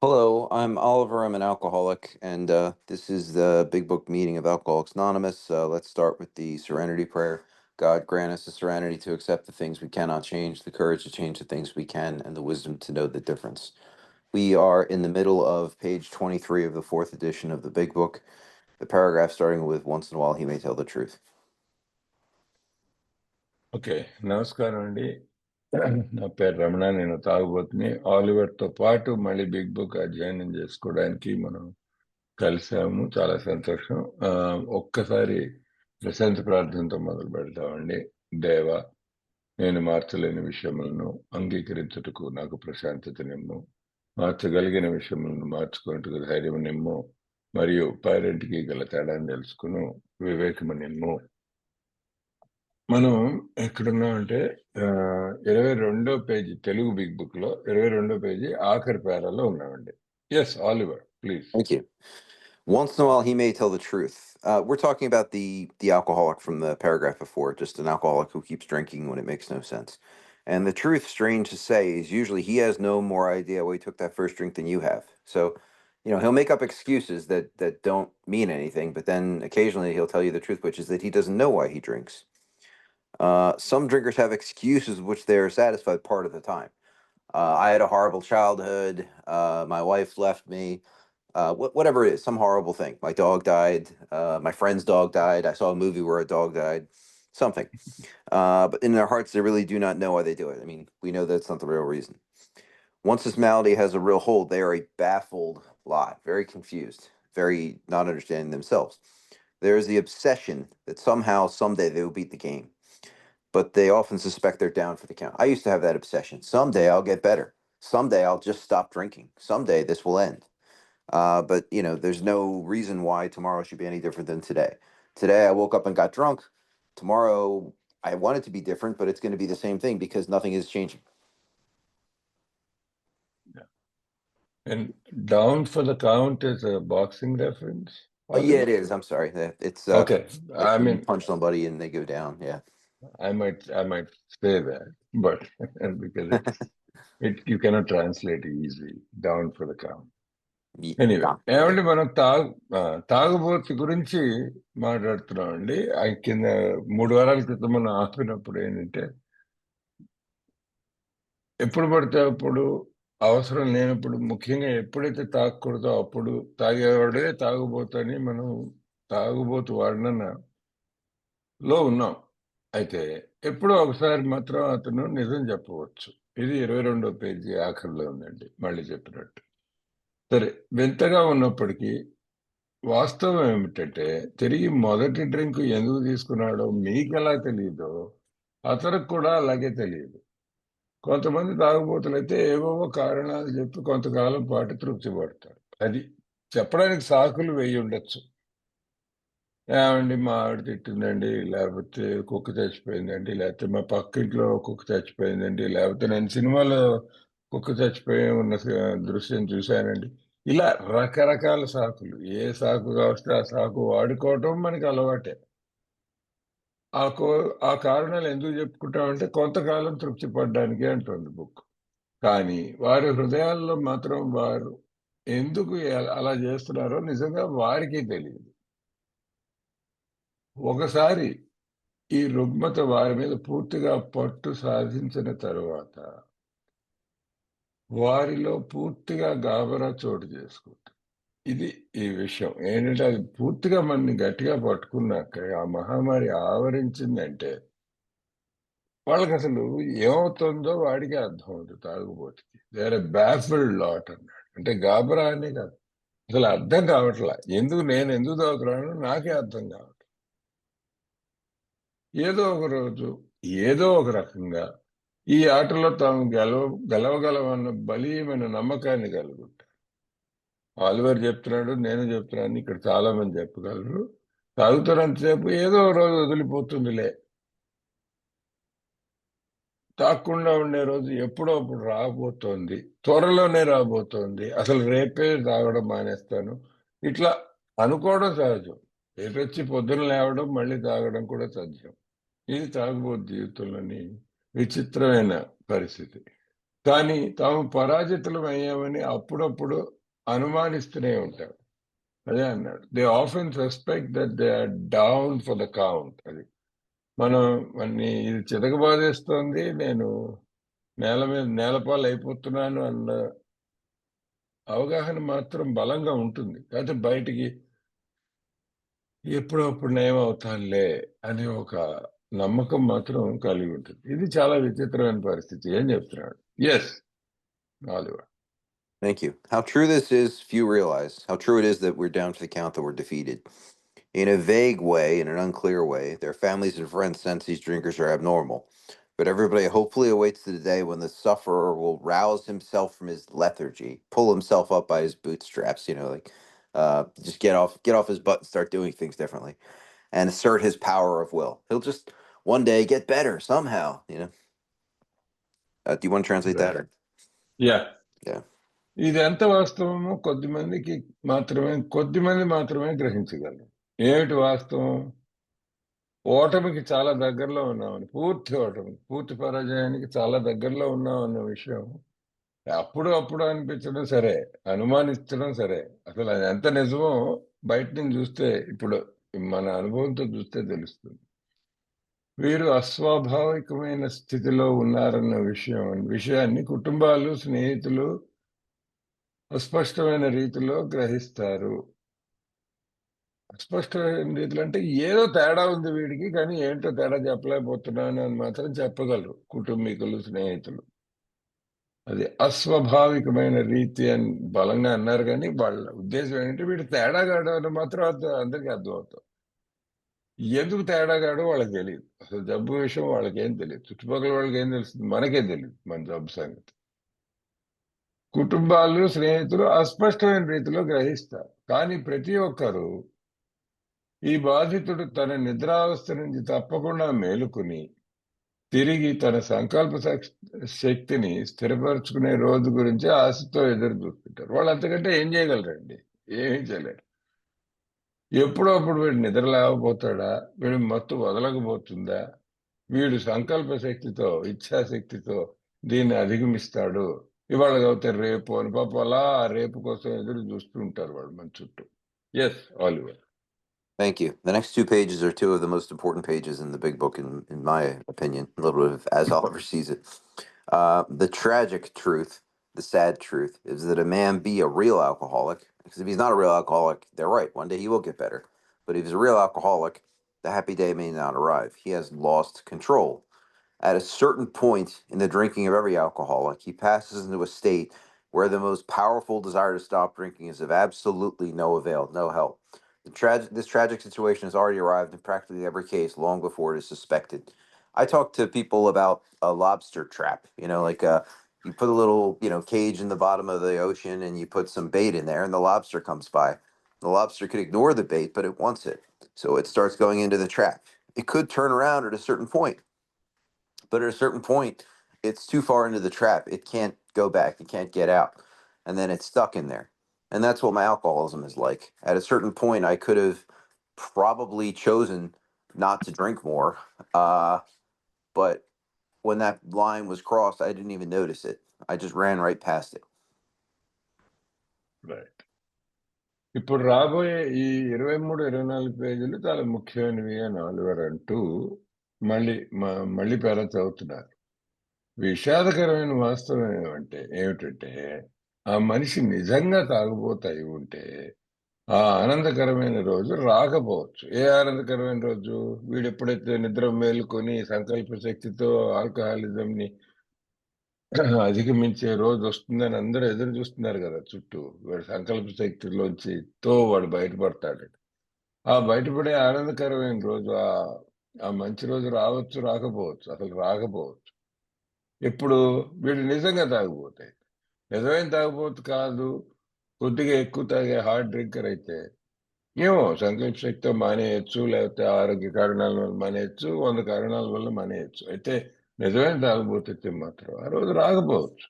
Hello, I'm Oliver. I'm an alcoholic, and this is the Big Book meeting of Alcoholics Anonymous. Let's start with the Serenity Prayer. God grant us the serenity to accept the things we cannot change, the courage to change the things we can, and the wisdom to know the difference. We are in the middle of page 23 of the fourth edition of the Big Book, the paragraph starting with "Once in a while he may tell the truth." Okay, నమస్కారం అండి. నా పేరు రమణ. నేను తాగుబోతుని. ఆలివర్తో పాటు మళ్ళీ big book అధ్యయనం చేసుకోవడానికి మనం కలిసాము. చాలా సంతోషం. ఒక్కసారి ప్రశాంత ప్రార్థనతో మొదలు పెడతామండి. దేవ, నేను మార్చలేని విషయములను అంగీకరించుటకు నాకు ప్రశాంతత నిమ్ము, మార్చగలిగిన విషయములను మార్చుకున్నట్టుకు ధైర్యం నిమ్ము, మరియు పైరెంట్కి గల తేడాన్ని తెలుసుకును వివేకము నిమ్ము. మనం ఎక్కడున్నామంటే 22వ పేజీ తెలుగు బిగ్ బుక్ లో 22వ పేజీ ఆఖరి పేరాలో ఉన్నామండి. Yes Oliver, please. Thank you. Once in a while, he may tell the truth. We're talking about the alcoholic from the paragraph before, just an alcoholic who keeps drinking when it makes no sense. And the truth, strange to say, is usually he has no more idea why he took that first drink than you have. So, he'll make up excuses that don't mean anything, but then occasionally he'll tell you the truth, which is that he doesn't know why he drinks. Some drinkers have excuses which they're satisfied part of the time. I had a horrible childhood. My wife left me. Whatever it is, some horrible thing. My dog died. My friend's dog died. I saw a movie where a dog died. Something. But in their hearts, they really do not know why they do it. I mean, we know that's not the real reason. Once this malady has a real hold, they are a baffled lot, very confused, very not understanding themselves. There is the obsession that somehow, someday, they will beat the game. But they often suspect they're down for the count. I used to have that obsession. Someday I'll get better. Someday I'll just stop drinking. Someday this will end. But there's no reason why tomorrow should be any different than today. Today I woke up and got drunk. Tomorrow I want it to be different, but it's going to be the same thing because nothing is changing. And down for the count is a boxing reference? Yeah, it is. I'm sorry. It's Okay. like I when you mean, punch somebody and they go down. Yeah. I might say that, but because you cannot translate easily. Down for the count. Anyway, Yeah. ఏమంటే మనం తాగుబోతు గురించి మాట్లాడుతున్నాం అండి. కింద 3 వారాల క్రితం మనం ఆపినప్పుడు ఏంటంటే, ఎప్పుడు పడితే అప్పుడు, అవసరం లేనప్పుడు, ముఖ్యంగా ఎప్పుడైతే తాగకూడదో అప్పుడు తాగేవాడే తాగుబోతని మనం తాగుబోతు వర్ణనలో ఉన్నాం. అయితే ఎప్పుడో ఒకసారి మాత్రం అతను నిజం చెప్పవచ్చు. ఇది 22వ పేజీ ఆఖరిలో ఉందండి. మళ్ళీ చెప్పినట్టు సరే, వింతగా ఉన్నప్పటికీ వాస్తవం ఏమిటంటే, తిరిగి మొదటి డ్రింక్ ఎందుకు తీసుకున్నాడో మీకెలా తెలియదో అతనికి కూడా అలాగే తెలియదు. కొంతమంది తాగుబోతులైతే ఏవేవో కారణాలు చెప్పి కొంతకాలం పాటు తృప్తి పడతారు. అది చెప్పడానికి సాకులు వేయి ఉండొచ్చు. ఏమండి, మా ఆవిడ తిట్టిందండి, లేకపోతే కుక్క చచ్చిపోయిందండి, లేకపోతే మా పక్కింట్లో కుక్క చచ్చిపోయిందండి, లేకపోతే నేను సినిమాలో కుక్క చచ్చిపోయి ఉన్న దృశ్యం చూశానండి. ఇలా రకరకాల సాకులు. ఏ సాకు కావస్తే ఆ సాకు వాడుకోవటం మనకి అలవాటే. ఆ కారణాలు ఎందుకు చెప్పుకుంటామంటే కొంతకాలం తృప్తి పడడానికి అంటుంది బుక్. కానీ వారి హృదయాల్లో మాత్రం వారు ఎందుకు అలా చేస్తున్నారో నిజంగా వారికే తెలియదు. ఒకసారి ఈ రుగ్మత వారి మీద పూర్తిగా పట్టు సాధించిన తరువాత వారిలో పూర్తిగా గాబరా చోటు చేసుకుంటారు. ఇది ఈ విషయం ఏంటంటే, అది పూర్తిగా మనని గట్టిగా పట్టుకున్నాక ఆ మహమ్మారి ఆవరించిందంటే వాళ్ళకి అసలు ఏమవుతుందో వాడికి అర్థం అవుతుంది. తాగుబోతుకి వేరే బ్యాఫిల్డ్ లాట్ అన్నాడు. అంటే గాబరా అనే కాదు, అసలు అర్థం కావట్లా. నేను ఎందుకు తాగుతున్నానో నాకే అర్థం కావట్లేదు. ఏదో ఒక రోజు ఏదో ఒక రకంగా ఈ ఆటలో తాము గెలవగలమన్న బలీయమైన నమ్మకాన్ని కలుగుతారు. ఆలివర్ చెప్తున్నాడు, నేను చెప్తున్నాను, ఇక్కడ చాలా మంది చెప్పగలరు. తాగుతున్నంతసేపు ఏదో రోజు వదిలిపోతుందిలే, తాగకుండా ఉండే రోజు ఎప్పుడో అప్పుడు రాబోతోంది, త్వరలోనే రాబోతోంది, అసలు రేపే తాగడం మానేస్తాను, ఇట్లా అనుకోవడం సహజం. రేపొచ్చి పొద్దున లేవడం మళ్ళీ తాగడం కూడా సాధ్యం. ఇది తాగుబోతు జీవితంలోని విచిత్రమైన పరిస్థితి. కానీ తాము పరాజితులమయ్యామని అప్పుడప్పుడు అనుమానిస్తూనే ఉంటారు. అదే అన్నాడు. They often suspect that they are down for the count. అది. మనం మన్ని ఇది చితకబాదేస్తోంది. నేను నేల మీద నేలపాలైపోతున్నాను అన్న అవగాహన మాత్రం బలంగా ఉంటుంది. కాతే బయటికి ఎప్పుడో అప్పుడు నయమవుతానులే అనే ఒక నమ్మకం మాత్రం కలిగి ఉంటుంది. ఇది చాలా విచిత్రమైన పరిస్థితి. ఏం చెప్తున్నాడు? Yes. Oliver. Thank you. How true this is, few realize. How true it is that we're down to the count that we're defeated. In a vague way, in an unclear way, their families and friends sense these drinkers are abnormal. But everybody hopefully awaits the day when the sufferer will rouse himself from his lethargy, pull himself up by his bootstraps, like just get off his butt and start doing things differently, and assert his power of will. He'll just one day get better somehow. Do you want to translate that? Right. Or yeah! yeah, ఇది ఎంత వాస్తవమో కొద్దిమంది మాత్రమే గ్రహించగలరు. ఏమిటి వాస్తవం? ఓటమికి చాలా దగ్గరలో ఉన్నామని. పూర్తి ఓటమి. పూర్తి పరాజయానికి చాలా దగ్గరలో ఉన్నామన్న విషయం అప్పుడు అనిపించడం సరే, అనుమానించడం సరే. అసలు అది ఎంత నిజమో బయట నుంచి చూస్తే ఇప్పుడు మన అనుభవంతో చూస్తే తెలుస్తుంది. వీరు అస్వాభావికమైన స్థితిలో ఉన్నారన్న విషయాన్ని కుటుంబాలు, స్నేహితులు అస్పష్టమైన రీతిలో గ్రహిస్తారు. అస్పష్టమైన రీతిలో అంటే ఏదో తేడా ఉంది వీడికి. కానీ ఏంటో తేడా చెప్పలేకపోతున్నాను అని మాత్రం చెప్పగలరు కుటుంబీకులు, స్నేహితులు. అది అస్వాభావికమైన రీతి అని బలంగా అన్నారు గానీ, వాళ్ళ ఉద్దేశ్యం ఏంటంటే వీడు తేడాగాడు అని మాత్రం అందరికీ అర్థమవుతుంది. ఎందుకు తేడాగాడో వాళ్ళకి తెలీదు. అసలు జబ్బు విషయం వాళ్ళకేం తెలీదు. చుట్టుపక్కల వాళ్ళకేం తెలుస్తుంది? మనకే తెలీదు మన జబ్బు సంగతి. కుటుంబాలు, స్నేహితులు అస్పష్టమైన రీతిలో గ్రహిస్తారు. కానీ ప్రతి ఒక్కరు ఈ బాధితుడు తన నిద్రావస్థ నుంచి తప్పకుండా మేలుకొని, తిరిగి తన సంకల్ప శక్తిని స్థిరపరుచుకునే రోజు గురించి ఆశతో ఎదురు చూస్తుంటారు. వాళ్ళు అంతకంటే ఏం చేయగలరండి? ఏమీ చేయలేరు. ఎప్పుడో అప్పుడు వీడు నిద్ర లేవబోతాడా? వీడి మత్తు వదలకపోతుందా? వీడు సంకల్ప శక్తితో, ఇచ్ఛాశక్తితో దీన్ని అధిగమిస్తాడు. ఇవాళ కాకపోతే రేపు అని పాపం అలా ఆ రేపు కోసం ఎదురు చూస్తూ ఉంటారు వాళ్ళు మన చుట్టూ. Yes, Oliver. thank you. The next two pages are two of the most important pages in the big book, in my opinion. A little bit of as Oliver sees it. The tragic truth, the sad truth, is that a man be a real alcoholic. Because if he's not a real alcoholic, they're right. One day he will get better. But if he's a real alcoholic, the happy day may not arrive. He has lost control. At a certain point in the drinking of every alcoholic, he passes into a state where the most powerful desire to stop drinking is of absolutely no avail, no help. This tragic situation has already arrived in practically every case long before it is suspected. I talk to people about a lobster trap, like you put a little, cage in the bottom of the ocean and you put some bait in there and the lobster comes by. The lobster could ignore the bait, but it wants it. So it starts going into the trap. It could turn around at a certain point, but at a certain point, it's too far into the trap. It can't go back. It can't get out. And then it's stuck in there. And that's what my alcoholism is like. At a certain point, I could have probably chosen not to drink more. But when that line was crossed, I didn't even notice it. I just ran right past it. Right. ఇప్పుడు రాబోయే ఈ 23, 24 పేజీలు చాలా ముఖ్యమైనవి అని Oliver అంటూ మళ్ళీ పేరా చదువుతున్నారు. విషాదకరమైన వాస్తవం ఏమిటంటే ఆ మనిషి నిజంగా తాగుబోతయి ఉంటే ఆ ఆనందకరమైన రోజు రాకపోవచ్చు. ఏ ఆనందకరమైన రోజు? వీడెప్పుడైతే నిద్ర మేలుకొని సంకల్ప శక్తితో ఆల్కహాలిజంని అధిగమించే రోజు వస్తుందని అందరూ ఎదురు చూస్తున్నారు కదా చుట్టూ. వాడి సంకల్ప శక్తిలోంచి వాడు బయటపడతాడు. ఆ బయటపడే ఆనందకరమైన రోజు ఆ మంచి రోజు రావచ్చు, రాకపోవచ్చు. అసలు రాకపోవచ్చు. ఎప్పుడు? వీడు నిజంగా తాగుబోతాయి. నిజమైన తాగుబోతు కాదు. కొద్దిగా ఎక్కువ తాగే హార్డ్ డ్రింకర్ అయితే ఏమో సంకల్ప శక్తితో మానేయొచ్చు. లేకపోతే ఆరోగ్య కారణాల వల్ల మానేయొచ్చు. 100 కారణాల వల్ల మానేయొచ్చు. అయితే నిజమైన తాగుబోతైతే మాత్రం ఆ రోజు రాకపోవచ్చు.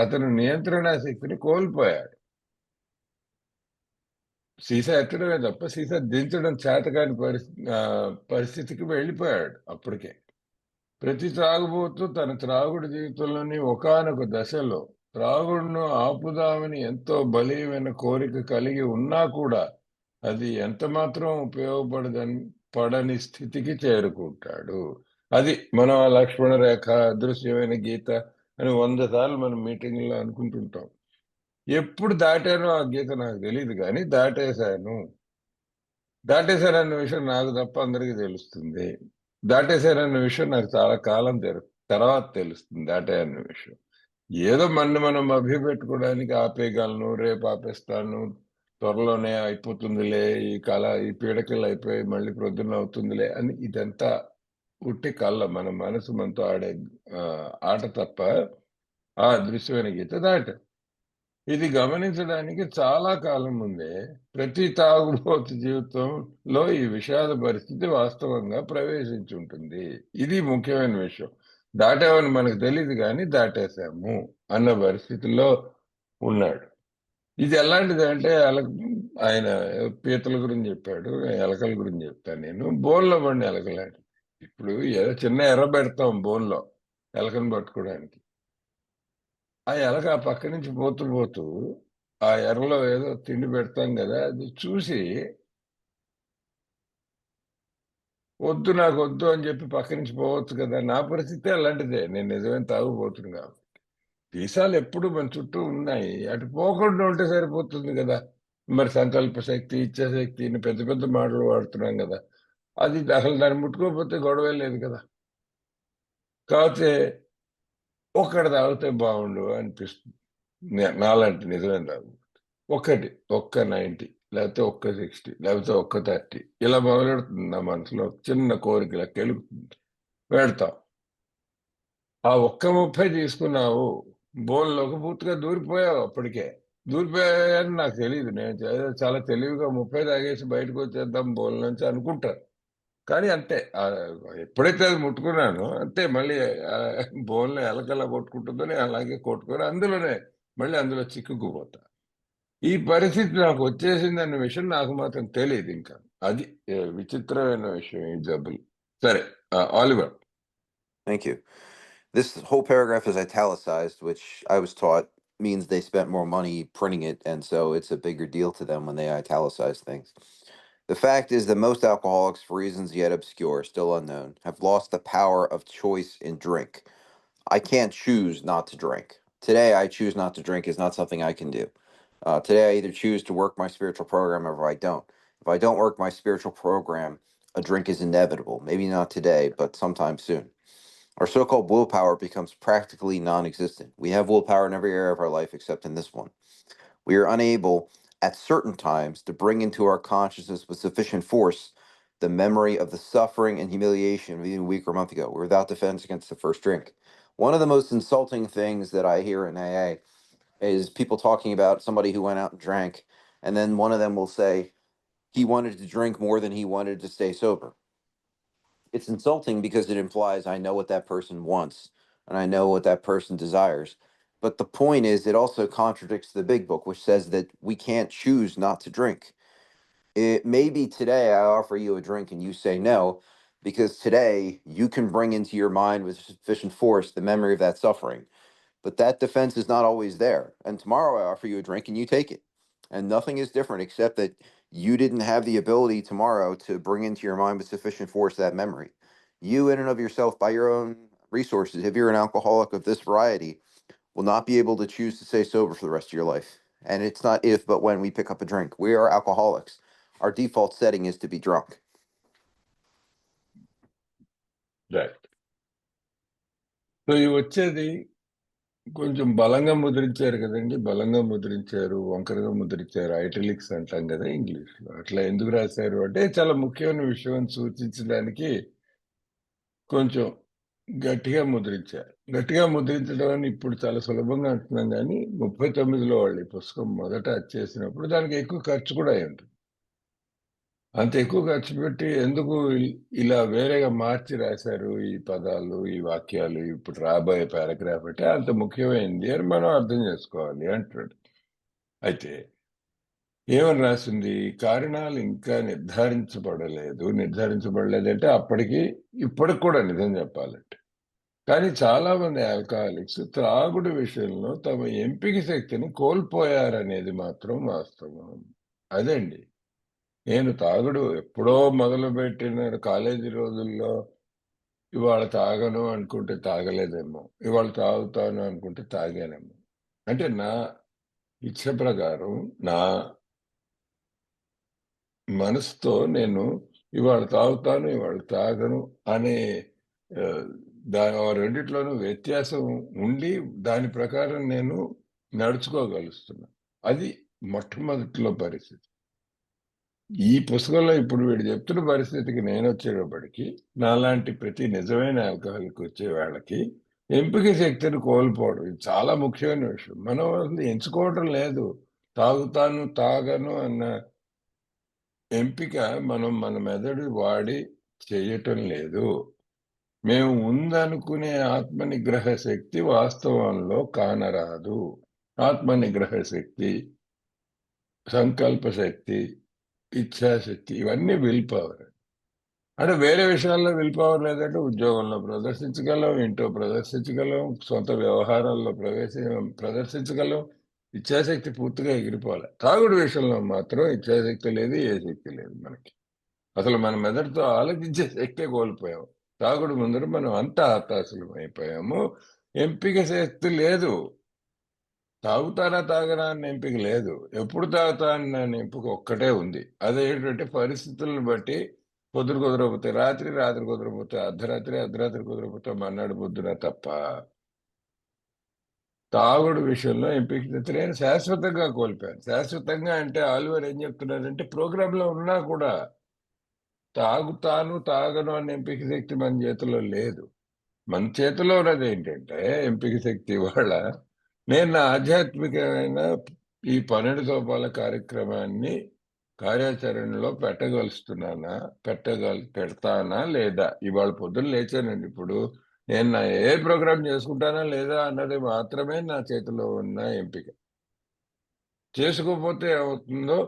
అతను నియంత్రణా శక్తిని కోల్పోయాడు. సీసా ఎత్తడమే తప్ప సీసా దించడం చేతకాని పరిస్థితికి వెళ్ళిపోయాడు అప్పటికే. ప్రతి త్రాగుబోతు తన త్రాగుడు జీవితంలోని ఒకానొక దశలో త్రాగుడును ఆపుదామని ఎంతో బలీయమైన కోరిక కలిగి ఉన్నా కూడా అది ఎంత మాత్రం పడని స్థితికి చేరుకుంటాడు. అది మనం ఆ లక్ష్మణ రేఖ, అదృశ్యమైన గీత అని 100 సార్లు మనం మీటింగ్‌లో అనుకుంటుంటాం. ఎప్పుడు దాటానో ఆ గీత నాకు తెలీదు గానీ దాటేశాను. దాటేశానన్న విషయం నాకు తప్ప అందరికీ తెలుస్తుంది. దాటేశానన్న విషయం నాకు చాలా కాలం తర్వాత తెలుస్తుంది దాటానన్న విషయం. ఏదో మనని మనం మభ్యపెట్టుకోవడానికి ఆపేయగలను, రేపు ఆపేస్తాను, త్వరలోనే అయిపోతుందిలే, ఈ పీడకలు అయిపోయి మళ్ళీ ప్రొద్దున అవుతుందిలే అని ఇదంతా ఉట్టి కల్ల. మన మనసు మనతో ఆడే ఆట తప్ప ఆ అదృశ్యమైన గీత దాటాను. ఇది గమనించడానికి చాలా కాలం ముందే ప్రతి తాగుబోతు జీవితంలో ఈ విషాద పరిస్థితి వాస్తవంగా ప్రవేశించుంటుంది. ఇది ముఖ్యమైన విషయం. దాటామని మనకు తెలీదు గానీ దాటేశాము అన్న పరిస్థితిలో ఉన్నాడు. ఇది ఎలాంటిదంటే ఆయన పీతల గురించి చెప్పాడు. ఎలకల గురించి చెప్తాను నేను. బోన్‌లో పడిన ఎలకలాంటిది. ఇప్పుడు ఏదో చిన్న ఎర్ర పెడతాం బోన్‌లో ఎలకని పట్టుకోవడానికి. ఆ ఎలక ఆ పక్క నుంచి పోతూ ఆ ఎర్రలో ఏదో తిండి పెడతాం గదా! అది చూసి వద్దు నాకొద్దు అని చెప్పి పక్క నుంచి పోవచ్చు కదా! నా పరిస్థితి అలాంటిదే. నేను నిజమైన తాగుబోతుని గాదు. సీసాలెప్పుడు మన చుట్టూ ఉన్నాయి. అటు పోకుండా ఉంటే సరిపోతుంది గదా! మరి సంకల్ప శక్తి, ఇచ్ఛాశక్తి ఇన్ని పెద్ద పెద్ద మాటలు వాడుతున్నాం గదా! అది అసలు దాన్ని ముట్టుకోకపోతే గొడవే లేదు కదా! కాపోతే ఒక్కటి తాగితే బావుండు అనిపిస్తుంది. నాలాంటి నిజమైన తాగుబోతు. ఒక్కటి. ఒక్క 90 లేకపోతే ఒక్క 60 లేకపోతే ఒక్క 30 ఇలా మొదలెడుతుంది నా మనసులో చిన్న కోరికలా కెలుకుతుంది. పెడతాం. ఆ ఒక్క 30 తీసుకున్నావు. బోన్‌లోకి పూర్తిగా దూరిపోయావు అప్పటికే. దూరిపోయావని నాకు తెలీదు. నేను చాలా తెలివిగా 30 తాగేసి బయటకొచ్చేద్దాం బోన్‌లోంచి అనుకుంటాను. కానీ అంతే. ఎప్పుడైతే అది ముట్టుకున్నానో అంతే మళ్ళీ బోన్‌లో ఎలకెలా కొట్టుకుంటుందో నేను అలాగే కొట్టుకొని అందులో చిక్కుకుపోతా. ఈ పరిస్థితి నాకొచ్చేసిందన్న విషయం నాకు మాత్రం తెలీదింకా. అది విచిత్రమైన విషయం ఈ జబ్బులు. సరే. Oliver. Thank you. This whole paragraph is italicized, which I was taught means they spent more money printing it, and so it's a bigger deal to them when they italicize things. The fact is that most alcoholics, for reasons yet obscure, still unknown, have lost the power of choice in drink. I can't choose not to drink. Today, I choose not to drink is not something I can do. Today, I either choose to work my spiritual program or I don't. If I don't work my spiritual program, a drink is inevitable. Maybe not today, but sometime soon. Our so called willpower becomes practically non existent. We have willpower in every area of our life except in this one. We are unable at certain times to bring into our consciousness with sufficient force the memory of the suffering and humiliation of even a week or a month ago. We're without defense against the first drink. One of the most insulting things that I hear in AA is people talking about somebody who went out and drank, and then one of them will say he wanted to drink more than he wanted to stay sober. It's insulting because it implies I know what that person wants and I know what that person desires. But the point is, it also contradicts the big book, which says that we can't choose not to drink. It maybe today I offer you a drink and you say no, because today you can bring into your mind with sufficient force the memory of that suffering. But that defense is not always there. And tomorrow I offer you a drink and you take it. And nothing is different except that you didn't have the ability tomorrow to bring into your mind with sufficient force that memory. You, in and of yourself, by your own resources, if you're an alcoholic of this variety, will not be able to choose to stay sober for the rest of your life. And it's not if, but when we pick up a drink. We are alcoholics. Our default setting is to be drunk. Right. So ఇవి వచ్చేది కొంచెం బలంగా ముద్రించారు కదండీ! బలంగా ముద్రించారు, వంకరగా ముద్రించారు. ఐటాలిక్స్ అంటాం కదా ఇంగ్లీష్‌లో. అట్లా ఎందుకు రాశారు అంటే చాలా ముఖ్యమైన విషయం అని సూచించడానికి కొంచెం గట్టిగా ముద్రించారు. గట్టిగా ముద్రించడం అని ఇప్పుడు చాలా సులభంగా అంటున్నాం గానీ 39లో వాళ్ళు ఈ పుస్తకం మొదట చేసినప్పుడు దానికి ఎక్కువ ఖర్చు కూడా అయ్యుంటుంది. అంత ఎక్కువ ఖర్చు పెట్టి ఎందుకు ఇలా వేరేగా మార్చి రాశారు ఈ పదాలు, ఈ వాక్యాలు ఇప్పుడు రాబోయే పారాగ్రాఫ్ అంటే అంత ముఖ్యమైనది అని మనం అర్థం చేసుకోవాలి అంటున్నాడు. అయితే ఏమని రాసింది? కారణాలు ఇంకా నిర్ధారించబడలేదు. నిర్ధారించబడలేదంటే ఇప్పటికి కూడా నిజం చెప్పాలంటే. కానీ చాలా మంది ఆల్కహాలిక్స్ త్రాగుడు విషయంలో తమ ఎంపిక శక్తిని కోల్పోయారనేది మాత్రం వాస్తవం. అదండి. నేను తాగుడు ఎప్పుడో మొదలుపెట్టిన కాలేజీ రోజుల్లో ఇవాళ తాగను అనుకుంటే తాగలేదేమో. ఇవాళ తాగుతాను అనుకుంటే తాగానేమో. అంటే నా ఇచ్చ ప్రకారం నా మనసుతో నేను ఇవాళ తాగుతాను, ఇవాళ తాగను అనే ఆహ్, ఆ రెండిట్లోనూ వ్యత్యాసం ఉండి దాని ప్రకారం నేను నడుచుకోగలుస్తున్నా. అది మొట్టమొదటిలో పరిస్థితి. ఈ పుస్తకంలో ఇప్పుడు వీడు చెప్తున్న పరిస్థితికి నేనొచ్చేటప్పటికి, నాలాంటి ప్రతి నిజమైన ఆల్కహాలిక్ వచ్చే వాళ్ళకి ఎంపిక శక్తిని కోల్పోవడం ఇది చాలా ముఖ్యమైన విషయం. మనం అసలు ఎంచుకోవటం లేదు. తాగుతాను, తాగను అన్న ఎంపిక మనం మన మెదడు వాడి చేయటం లేదు. మేము ఉందనుకునే ఆత్మ నిగ్రహ శక్తి వాస్తవంలో కానరాదు. ఆత్మ నిగ్రహ శక్తి, సంకల్ప శక్తి, ఇచ్ఛాశక్తి ఇవన్నీ విల్ పవర్. అంటే వేరే విషయాల్లో విల్ పవర్ లేదంటే ఉద్యోగంలో ప్రదర్శించగలం, ఇంట్లో ప్రదర్శించగలం, సొంత వ్యవహారాల్లో ప్రదర్శించగలం. ఇచ్ఛాశక్తి పూర్తిగా ఎగిరిపోలే. తాగుడు విషయంలో మాత్రం ఇచ్ఛాశక్తి లేదు, ఏ శక్తి లేదు మనకి. అసలు మన మెదడుతో ఆలోచించే శక్తే కోల్పోయాం. తాగుడు ముందర మనం అంతా హతాశులం అయిపోయాము. ఎంపిక శక్తి లేదు. తాగుతానా, తాగనా అన్న ఎంపిక లేదు. ఎప్పుడు తాగుతా అన్న ఎంపిక ఒక్కటే ఉంది. అదేంటంటే పరిస్థితులను బట్టి కుదరకపోతే రాత్రి, రాత్రి కుదరకపోతే అర్ధరాత్రి, అర్ధరాత్రి కుదరకపోతే మర్నాడు పొద్దున తప్ప తాగుడు విషయంలో ఎంపిక శక్తి నేను శాశ్వతంగా కోల్పోయాను. శాశ్వతంగా అంటే ఆలివర్ ఏం చెప్తున్నాడంటే ప్రోగ్రామ్‌లో ఉన్నా కూడా తాగుతాను, తాగను అనే ఎంపిక శక్తి మన చేతుల్లో లేదు. మన చేతిలో ఉన్నదేంటంటే ఎంపిక శక్తి ఇవాళ నేను నా ఆధ్యాత్మికమైన ఈ 12 సోపాల కార్యక్రమాన్ని కార్యాచరణలో పెట్టగలుస్తున్నానా? పెడతానా లేదా? ఇవాళ పొద్దున్న లేచానండి ఇప్పుడు. నేను నా ఏ ప్రోగ్రామ్ చేసుకుంటానా లేదా అన్నది మాత్రమే నా చేతిలో ఉన్న ఎంపిక. చేసుకోకపోతే ఏమవుతుందో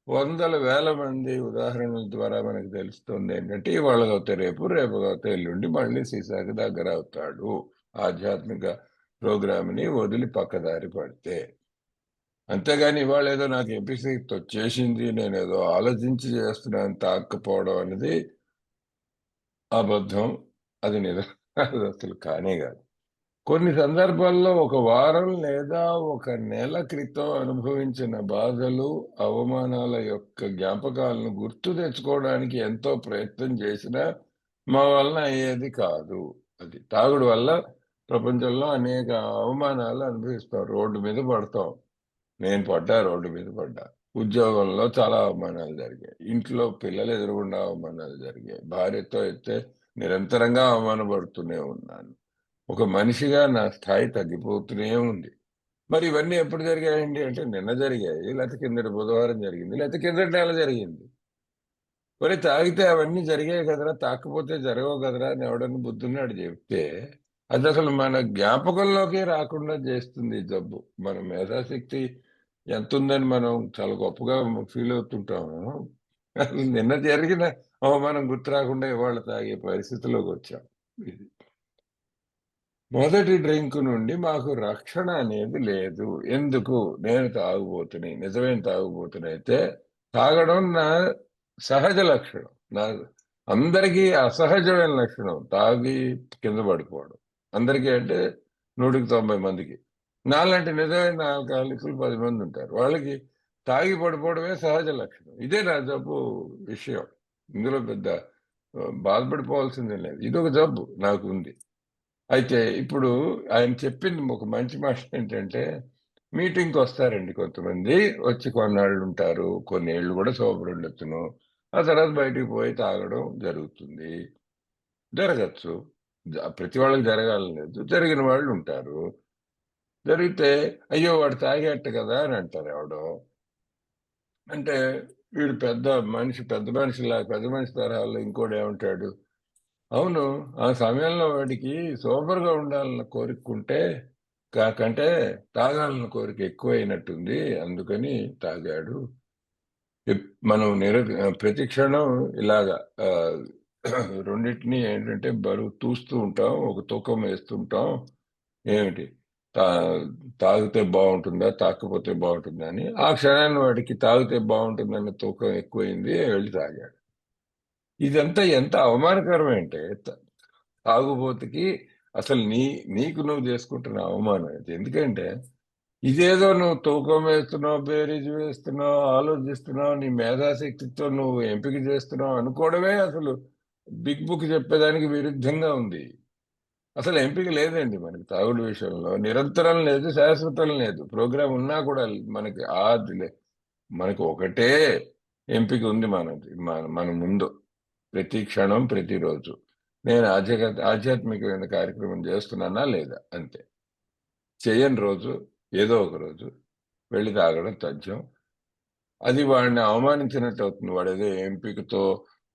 వందల వేల మంది ఉదాహరణల ద్వారా మనకు తెలుస్తుందేంటంటే ఇవాళ కాకపోతే రేపు, రేపు కాకపోతే ఎల్లుండి మళ్ళీ సీసాకి దగ్గరవుతాడు. ఆధ్యాత్మిక ప్రోగ్రామ్‌ని వదిలి పక్కదారి పడితే. అంతేగాని ఇవాళేదో నాకు ఎంపీసీతొచ్చేసింది. నేనేదో ఆలోచించి చేస్తున్నాను తాగకపోవడం అనేది అబద్ధం. అది నిజం. అదసలు కానే కాదు. కొన్ని సందర్భాల్లో ఒక వారం లేదా ఒక నెల క్రితం అనుభవించిన బాధలు, అవమానాల యొక్క జ్ఞాపకాలను గుర్తు తెచ్చుకోవడానికి ఎంతో ప్రయత్నం చేసినా మా వలన అయ్యేది కాదు. అది తాగుడు వల్ల ప్రపంచంలో అనేక అవమానాలు అనుభవిస్తాం. రోడ్డు మీద పడతాం. నేను పడ్డా, రోడ్డు మీద పడ్డా. ఉద్యోగంలో చాలా అవమానాలు జరిగాయి. ఇంట్లో పిల్లలు ఎదురుగుండా అవమానాలు జరిగాయి. భార్యతో అయితే నిరంతరంగా అవమానపడుతూనే ఉన్నాను. ఒక మనిషిగా నా స్థాయి తగ్గిపోతూనే ఉంది. మరి ఇవన్నీ ఎప్పుడు జరిగాయండి అంటే నిన్న జరిగాయి. లేకపోతే కిందటి బుధవారం జరిగింది. లేకపోతే కిందటి నెల జరిగింది. మరి తాగితే అవన్నీ జరిగాయి కదరా! తాగకపోతే జరగవు కదరా! అని ఎవడన్నా బుద్ధున్నాడు చెప్తే, అదసలు మన జ్ఞాపకంలోకే రాకుండా చేస్తుంది ఈ జబ్బు. మన మేధాశక్తి ఎంతుందని మనం చాలా గొప్పగా ఫీల్ అవుతుంటాము. అసలు నిన్న జరిగిన అవమానం గుర్తు రాకుండా ఇవాళ తాగే పరిస్థితిలోకొచ్చాం. ఇది. మొదటి డ్రింక్ నుండి మాకు రక్షణ అనేది లేదు. ఎందుకు? నేను తాగుబోతుని. నిజమైన తాగుబోతునైతే తాగడం నా సహజ లక్షణం. నా అందరికీ అసహజమైన లక్షణం. తాగి కింద పడిపోవడం. అందరికీ అంటే 100కి 90 మందికి. నాలాంటి నిజమైన ఆల్కహాలికులు 10 మంది ఉంటారు. వాళ్ళకి తాగి పడిపోవడమే సహజ లక్షణం. ఇదే నా జబ్బు విషయం. ఇందులో పెద్ద బాధపడిపోవాల్సిందేం లేదు. ఇదొక జబ్బు నాకుంది. అయితే ఇప్పుడు ఆయన చెప్పింది ఒక మంచి మాట ఏంటంటే, మీటింగ్‌కొస్తారండి కొంతమంది. వచ్చి కొన్నాళ్ళుంటారు. కొన్నేళ్ళు గూడా సోబరుండొచ్చును. ఆ తర్వాత బయటికి పోయి తాగడం జరుగుతుంది. జరగచ్చు. ప్రతి వాళ్ళకి జరగాలని లేదు. జరిగిన వాళ్ళుంటారు. జరిగితే, "అయ్యో! వాడు తాగేట్ట కదా!" అని అంటారు ఎవడో. అంటే వీడు పెద్ద మనిషి తరహాలో ఇంకోడేమంటాడు, అవును. ఆ సమయంలో వాడికి సోబర్‌గా ఉండాలన్న కోరికుంటే, కాకంటే తాగాలన్న కోరిక ఎక్కువైనట్టుంది. అందుకని తాగాడు. మనం ప్రతి క్షణం ఇలాగా ఆహ్, రెండిటిని ఏంటంటే బరువు తూస్తూ ఉంటాం, ఒక తూకం వేస్తుంటాం. ఏమిటి తా తాగితే బాగుంటుందా, తాకపోతే బాగుంటుందా అని. ఆ క్షణాన్ని వాడికి తాగితే బాగుంటుందన్న తూకం ఎక్కువైంది, వెళ్ళి తాగాడు. ఇదంతా ఎంత అవమానకరం అంటే తాగుబోతుకి అసలు నీకు నువ్వు చేసుకుంటున్న అవమానం ఇది. ఎందుకంటే ఇదేదో నువ్వు తూకం వేస్తున్నావు, బేరీజు వేస్తున్నావు, ఆలోచిస్తున్నావు, నీ మేధాశక్తితో నువ్వు ఎంపిక చేస్తున్నావు అనుకోవడమే అసలు బిగ్ బుక్ చెప్పేదానికి విరుద్ధంగా ఉంది. అసలు ఎంపిక లేదండి మనకి తాగుడు విషయంలో. నిరంతరం లేదు, శాశ్వతం లేదు. ప్రోగ్రాం ఉన్నా కూడా మనకి మనకి ఒకటే ఎంపిక ఉంది మన ముందు, ప్రతి క్షణం ప్రతిరోజు. నేను ఆధ్యాత్మికమైన కార్యక్రమం చేస్తున్నానా లేదా, అంతే. చేయని రోజు ఏదో ఒక రోజు వెళ్ళి తాగడం తథ్యం. అది వాడిని అవమానించినట్టు అవుతుంది. వాడేదో ఎంపికతో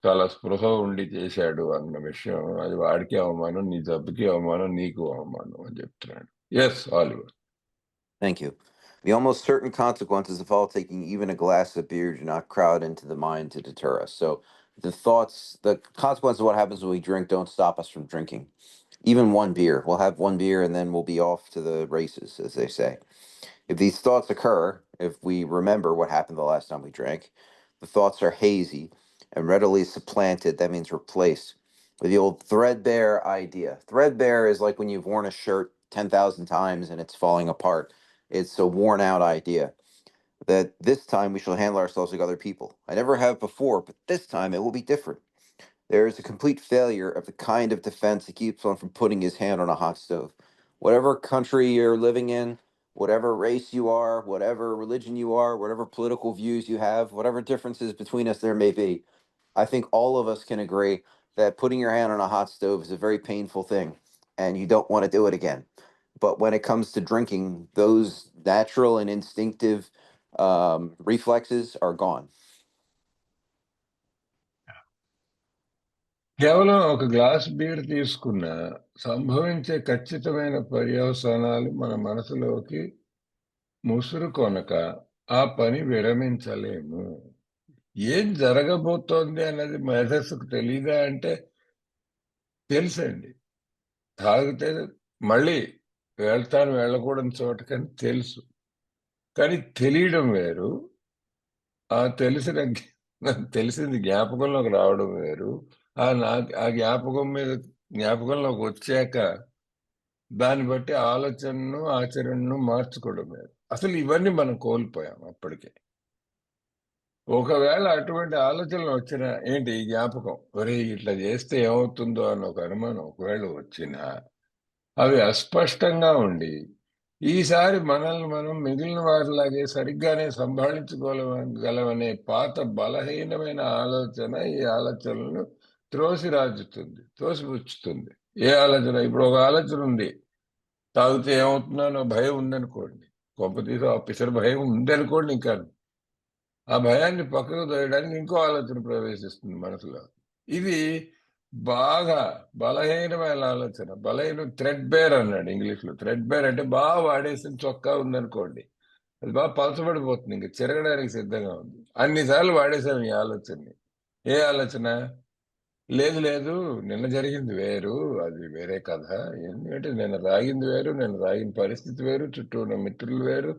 చాలా స్పృహ ఉండి చేశాడు అన్న విషయం. అది వాడికి అవమానం, నీ జబ్బుకి అవమానం, నీకు అవమానం అని చెప్తున్నాడు. Yes Oliver. Thank you. The almost certain consequences of all taking even a glass of beer do not crowd into the mind to deter us. So the consequences of what happens when we drink don't stop us from drinking. Even one beer. We'll have one beer and then we'll be off to the races, as they say. If these thoughts occur, if we remember what happened the last time we drank, the thoughts are hazy and readily supplanted, that means replaced, with the old threadbare idea. Threadbare is like when you've worn a shirt 10,000 times and it's falling apart. It's a worn out idea that this time we shall handle ourselves like other people. I never have before, but this time it will be different. There is a complete failure of the kind of defense that keeps one from putting his hand on a hot stove. Whatever country you're living in, whatever race you are, whatever religion you are, whatever political views you have, whatever differences between us there may be, I think all of us can agree that putting your hand on a hot stove is a very painful thing and you don't want to do it again. But when it comes to drinking, those natural and instinctive reflexes are gone. కేవలం ఒక glass beer తీసుకున్న సంభవించే ఖచ్చితమైన పర్యవసానాలు మన మనసులోకి ముసురు కొనక ఆ పని విరమించలేము. ఏం జరగబోతోంది అన్నది మేధస్సుకు తెలీదా అంటే తెలుసండి. తాగితే మళ్ళీ వెళ్ళకూడని చోటకని తెలుసు. కానీ తెలియడం వేరు. ఆ తెలిసింది జ్ఞాపకంలోకి రావడం వేరు. ఆ జ్ఞాపకంలోకి వచ్చాక దాన్ని బట్టి ఆలోచనను, ఆచరణను మార్చుకోవడం వేరు. అసలు ఇవన్నీ మనం కోల్పోయాం అప్పటికే. ఒకవేళ అటువంటి ఆలోచనలు వచ్చినా ఏంటి ఈ జ్ఞాపకం, ఒరేయ్ ఇట్లా చేస్తే ఏమవుతుందో అన్న ఒక అనుమానం ఒకవేళ వచ్చినా అవి అస్పష్టంగా ఉండి ఈసారి మనల్ని మనం మిగిలిన వారిలాగే సరిగ్గానే సంభాళించుకోగలమనే పాత బలహీనమైన ఆలోచన ఈ ఆలోచనలను త్రోసిపుచ్చుతుంది. ఏ ఆలోచన? ఇప్పుడు ఒక ఆలోచన ఉంది, తాగితే ఏమవుతుందో భయం ఉందనుకోండి, కొంపతీసి ఆఫీసర్ భయం ఉందనుకోండి, ఇంకా ఆ భయాన్ని పక్కకు తోయడానికి ఇంకో ఆలోచన ప్రవేశిస్తుంది మనసులో. ఇది బాగా బలహీనమైన ఆలోచన. థ్రెడ్ బేర్ అన్నాడు ఇంగ్లీష్లో. థ్రెడ్ బేర్ అంటే బాగా వాడేసిన చొక్కా ఉందనుకోండి, అది బాగా పలచబడిపోతుంది, ఇంకా చిరగడానికి సిద్ధంగా ఉంది. అన్నిసార్లు వాడేసాం ఈ ఆలోచనని. ఏ ఆలోచన? లేదు నిన్న జరిగింది వేరు, అది వేరే కథ. ఎందుకంటే నిన్న తాగింది వేరు, నిన్న తాగిన పరిస్థితి వేరు, చుట్టూ ఉన్న మిత్రులు వేరు,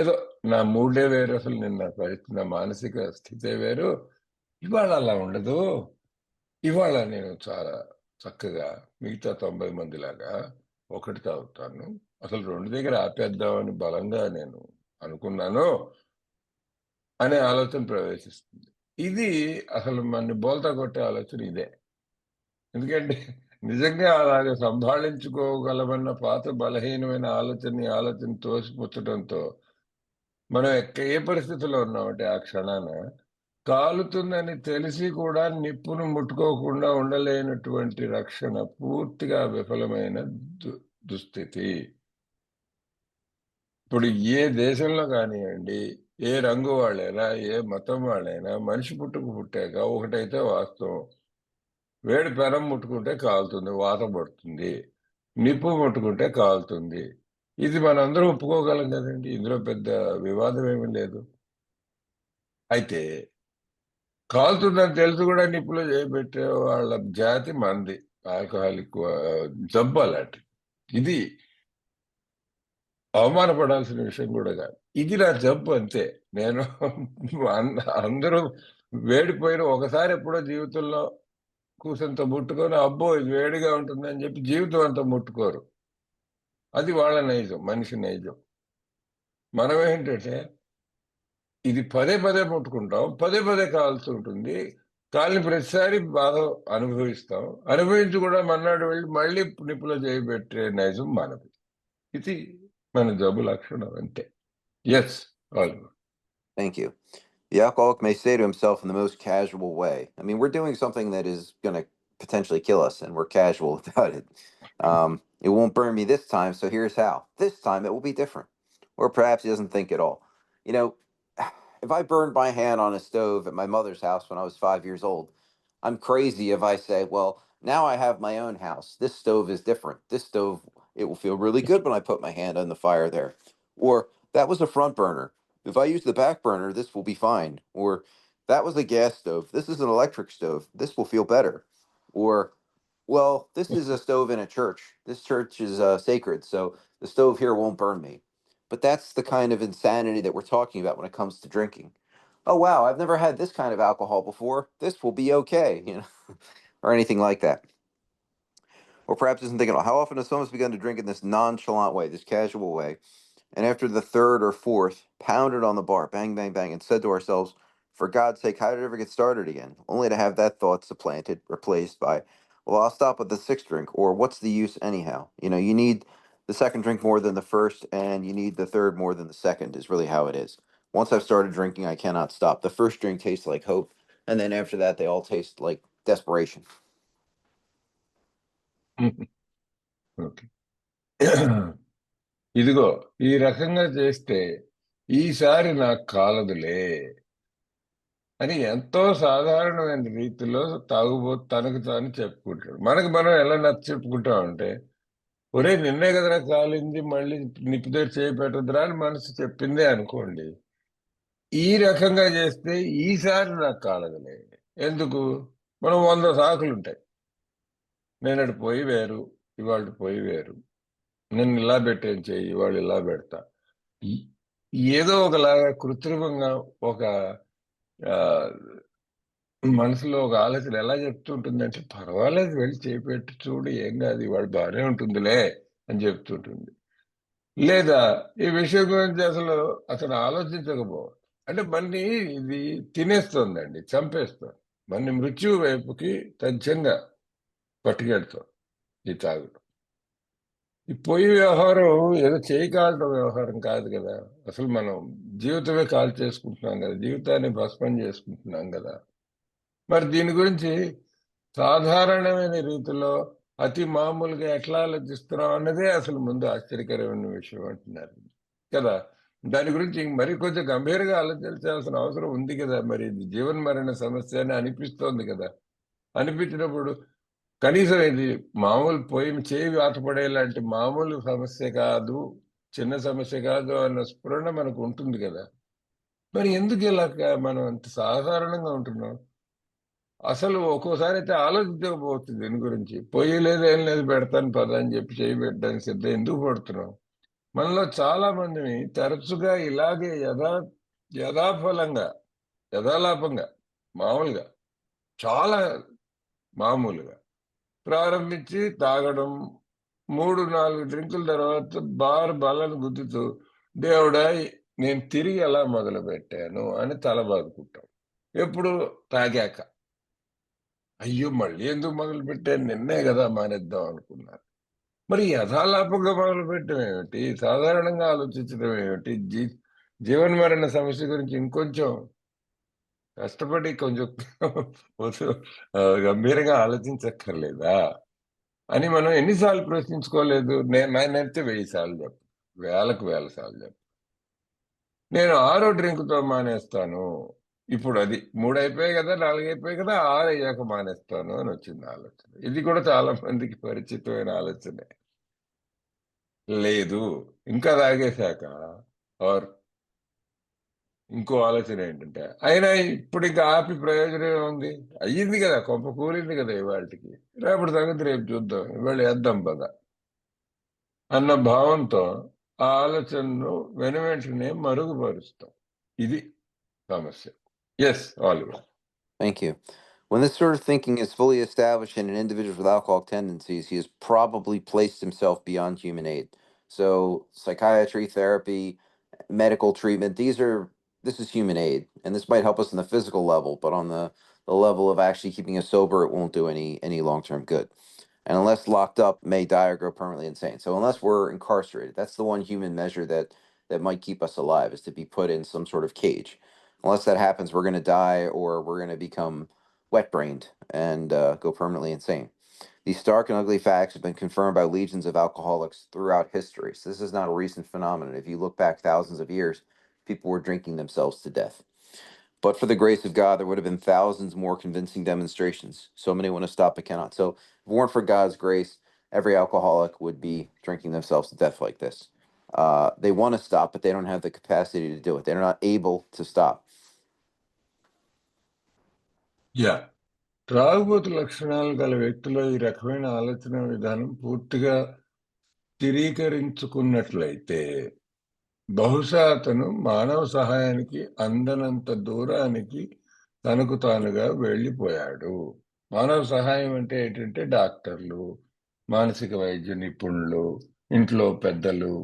ఏదో నా మూడే వేరు, అసలు నిన్న పరిస్థితి, నా మానసిక స్థితే వేరు. ఇవాళ అలా ఉండదు. ఇవాళ నేను చాలా చక్కగా మిగతా 90 మందిలాగా ఒకటి తాగుతాను. అసలు 2 దగ్గర ఆపేద్దామని బలంగా నేను అనుకున్నాను అనే ఆలోచన ప్రవేశిస్తుంది. ఇది అసలు మనని బోల్తా కొట్టే ఆలోచన ఇదే. ఎందుకంటే నిజంగా అలాగే సంభాళించుకోగలమన్న పాత బలహీనమైన ఆలోచన తోసిపుచ్చడంతో మనం ఏ పరిస్థితిలో ఉన్నామంటే ఆ క్షణాన కాలుతుందని తెలిసి కూడా నిప్పును ముట్టుకోకుండా ఉండలేనటువంటి రక్షణ పూర్తిగా విఫలమైన దుస్థితి. ఇప్పుడు ఏ దేశంలో కానివ్వండి, ఏ రంగు వాళ్ళైనా, ఏ మతం వాళ్ళైనా, మనిషి పుట్టాక ఒకటైతే వాస్తవం, వేడి పెనం ముట్టుకుంటే కాలుతుంది, వాత పడుతుంది, నిప్పు ముట్టుకుంటే కాలుతుంది. ఇది మనందరం ఒప్పుకోగలం కదండి, ఇందులో పెద్ద వివాదం ఏమీ లేదు. అయితే కాలుతుందని తెలుసు కూడా నిప్పులో చేయబెట్టే వాళ్ళ జాతి మంది. ఆల్కహాలిక్ జబ్బు అలాంటి. ఇది అవమానపడాల్సిన విషయం కూడా కాదు. ఇది నా జబ్బు అంతే. నేను అందరూ వేడిపోయిన ఒకసారి ఎప్పుడో జీవితంలో కూసంత ముట్టుకొని అబ్బో ఇది వేడిగా ఉంటుందని చెప్పి జీవితం అంతా ముట్టుకోరు. అది వాళ్ళ నైజం, మనిషి నైజం. మనం ఏంటంటే ఇది పదే పదే ముట్టుకుంటాం, పదే పదే కాలుతుంటుంది. కాలిన ప్రతిసారి బాధ అనుభవిస్తాం. అనుభవించి కూడా మర్నాడు వెళ్ళి మళ్ళీ నిప్పులో చేయబెట్టే నైజం మనది. ఇది మన జబ్బు లక్షణం అంతే. Yes. All good. Thank you. The alcoholic may say to himself in the most casual way, I mean, we're doing something that is going to potentially kill us, and we're casual about it. It won't burn me this time, so here's how. This time it will be different. Or perhaps he doesn't think at all. You know, if I burned my hand on a stove at my mother's house when I was 5 years old, I'm crazy if I say, well, now I have my own house. This stove is different. This stove, it will feel really good when I put my hand on the fire there. Or that was a front burner. If I use the back burner, this will be fine. Or that was a gas stove. This is an electric stove. This will feel better. Or, well, this is a stove in a church. This church is sacred, so the stove here won't burn me. But that's the kind of insanity that we're talking about when it comes to drinking. Oh wow, I've never had this kind of alcohol before. This will be okay, or anything like that. Or perhaps isn't thinking, how often has someone begun to drink in this nonchalant way, this casual way, and after the third or fourth, pounded on the bar, bang, bang, bang, and said to ourselves, for God's sake, how did it ever get started again? Only to have that thought supplanted, replaced by, well, I'll stop at the sixth drink, or what's the use anyhow? You need the second drink more than the first, and you need the third more than the second, is really how it is. Once I've started drinking, I cannot stop. The first drink tastes like hope, and then after that, they all taste like desperation. Okay. ఇదిగో ఈ రకంగా చేస్తే ఈసారి నాకు కాలదులే అని ఎంతో సాధారణమైన రీతిలో తాగుబోతు తనకు తాను చెప్పుకుంటాడు. మనకు మనం ఎలా నచ్చ చెప్పుకుంటామంటే, ఒరే నిన్నే కదరా కాలింది, మళ్ళీ నిప్పుదేరి చేయి పెట్టదురా అని మనసు చెప్పిందే అనుకోండి. ఈ రకంగా చేస్తే ఈసారి నాకు కాలదులే. ఎందుకు? మనం 100 సాకులుంటాయి. నేనటు పోయి వేరు, ఇవాళ పోయి వేరు. నిన్న ఇలా పెట్టాను చెయ్యి, ఇవాళ ఇలా పెడతా. ఈ- ఏదో ఒకలాగా కృత్రిమంగా ఒక మనసులో ఒక ఆలోచన ఎలా చెప్తుంటుందంటే, పర్వాలేదు వెళ్ళి చేపెట్టి చూడు, ఏం కాదు, ఇవాళ బాగానే ఉంటుందిలే అని చెప్తుంటుంది. లేదా ఈ విషయం గురించి అతను ఆలోచించకపోవచ్చు. అంటే మన్ని ఇది తినేస్తోందండి, చంపేస్తుంది. మన్ని మృత్యు వైపుకి తథ్యంగా పట్టుకెడుతుంది ఈ తాగుడు. ఈ పొయ్యి వ్యవహారం ఏదో చేయి కాల్చడం వ్యవహారం కాదు కదా. అసలు మనం జీవితమే కాల్ చేసుకుంటున్నాం కదా, జీవితాన్ని భస్మం చేసుకుంటున్నాం కదా. మరి దీని గురించి సాధారణమైన రీతిలో అతి మామూలుగా ఎట్లా ఆలోచిస్తున్నాం అన్నదే అసలు ముందు ఆశ్చర్యకరమైన విషయం అంటున్నారు కదా. దాని గురించి మరి కొంచెం గంభీరంగా ఆలోచించాల్సిన అవసరం ఉంది కదా. మరి ఇది జీవన మరణ సమస్య అని అనిపిస్తోంది కదా. అనిపించినప్పుడు కనీసం ఇది మామూలు చేయి ఆటపడేలాంటి మామూలు సమస్య కాదు, చిన్న సమస్య కాదు అన్న స్ఫురణ మనకు ఉంటుంది కదా. మరి ఎందుకు ఇలా మనం అంత సాధారణంగా ఉంటున్నాం? అసలు ఒక్కోసారి అయితే ఆలోచించకపోవచ్చు దీని గురించి. పొయ్యి లేదు, ఏం లేదు, పెడతాను పద అని చెప్పి చేయి పెట్టడానికి సిద్ధం ఎందుకు పడుతున్నాం? మనలో చాలా మందిని తరచుగా ఇలాగే యథాఫలంగా, యథాలాపంగా, మామూలుగా, చాలా మామూలుగా ప్రారంభించి తాగడం, 3-4 డ్రింకుల తర్వాత బల్లను గుద్దుతూ, దేవుడా నేను తిరిగి ఎలా మొదలు పెట్టాను అని తల బాదుకుంటాం. ఎప్పుడు? తాగాక. అయ్యో మళ్ళీ ఎందుకు మొదలు పెట్టాను, నిన్నే కదా మానేద్దాం అనుకున్నాను. మరి యథాలాపంగా మొదలు పెట్టడం ఏమిటి, సాధారణంగా ఆలోచించడం ఏమిటి, జీవన మరణ సమస్య గురించి ఇంకొంచెం కష్టపడి కొంచెం గంభీరంగా ఆలోచించక్కర్లేదా అని మనం ఎన్నిసార్లు ప్రశ్నించుకోలేదు? నేనైతే 1000 సార్లు చెప్పు, వేలకు వేల సార్లు చెప్పు. నేను 6వ డ్రింక్తో మానేస్తాను. ఇప్పుడు అది 3 అయిపోయాయి కదా, 4 అయిపోయాయి కదా, 6 అయ్యాక మానేస్తాను అని వచ్చింది ఆలోచన. ఇది కూడా చాలా మందికి పరిచితమైన ఆలోచనే. లేదు, ఇంకా తాగేశాక ఆర్ ఇంకో ఆలోచన ఏంటంటే అయినా ఇప్పుడు ఇంకా ఆపి ప్రయోజనం ఉంది, అయ్యింది కదా, కొంప కూలింది కదా ఇవాళకి, రేపటి సంగతి రేపు చూద్దాం, ఇవాళ వేద్దాం పద అన్న భావంతో ఆ ఆలోచనను వెనువెంటనే మరుగుపరుస్తాం. ఇది సమస్య. Yes Oliver. Thank you. When this sort of thinking is fully established in an individual with alcoholic tendencies, he has probably placed himself beyond human aid. So, psychiatry, therapy, medical treatment, this is human aid. And this might help us on the physical level, but on the level of actually keeping us sober, it won't do any long-term good. And unless locked up, may die or go permanently insane. So unless we're incarcerated, that's the one human measure that might keep us alive, is to be put in some sort of cage. Unless that happens, we're going to die or we're going to become wet-brained and go permanently insane. These stark and ugly facts have been confirmed by legions of alcoholics throughout history. So this is not a recent phenomenon. If you look back thousands of years, people were drinking themselves to death. But for the grace of God, there would have been thousands more convincing demonstrations. So many want to stop but cannot. So if it weren't for God's grace, every alcoholic would be drinking themselves to death like this. They want to stop, but they don't have the capacity to do it. They're not able to stop. Yeah, త్రాగుబోతు లక్షణాలు గల వ్యక్తిలో ఈ రకమైన ఆలోచన విధానం పూర్తిగా స్థిరీకరించుకున్నట్లయితే బహుశా అతను మానవ సహాయానికి అందనంత దూరానికి తనకు తానుగా వెళ్ళిపోయాడు. మానవ సహాయం అంటే ఏంటంటే డాక్టర్లు, మానసిక వైద్య నిపుణులు, ఇంట్లో పెద్దలు,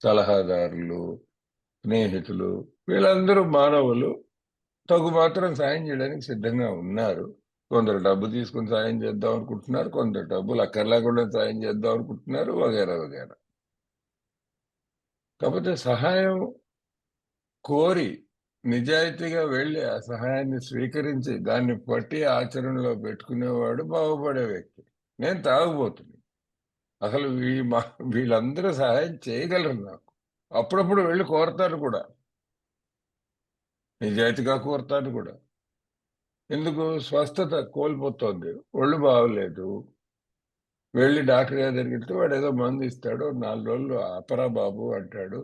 సలహాదారులు, స్నేహితులు, వీళ్ళందరూ మానవులు తగు మాత్రం సాయం చేయడానికి సిద్ధంగా ఉన్నారు. కొందరు డబ్బు తీసుకుని సాయం చేద్దాం అనుకుంటున్నారు, కొందరు డబ్బులు అక్కర్లేకుండా సాయం చేద్దాం అనుకుంటున్నారు, వగేరా వగేరా. కాకపోతే సహాయం కోరి నిజాయితీగా వెళ్ళి ఆ సహాయాన్ని స్వీకరించి దాన్ని పట్టి ఆచరణలో పెట్టుకునేవాడు బాగుపడే వ్యక్తి. నేను తాగుబోతుంది, అసలు వీళ్ళందరూ సహాయం చేయగలరు నాకు, అప్పుడప్పుడు వెళ్ళి కోరతాను కూడా, నిజాయితీగా కోరతాను కూడా. ఎందుకు? స్వస్థత కోల్పోతోంది, ఒళ్ళు బాగలేదు, వెళ్ళి డాక్టర్ గారి దగ్గరికి వెళ్తే వాడు ఏదో మందు ఇస్తాడు, 4 రోజులు ఆపరా బాబు అంటాడు.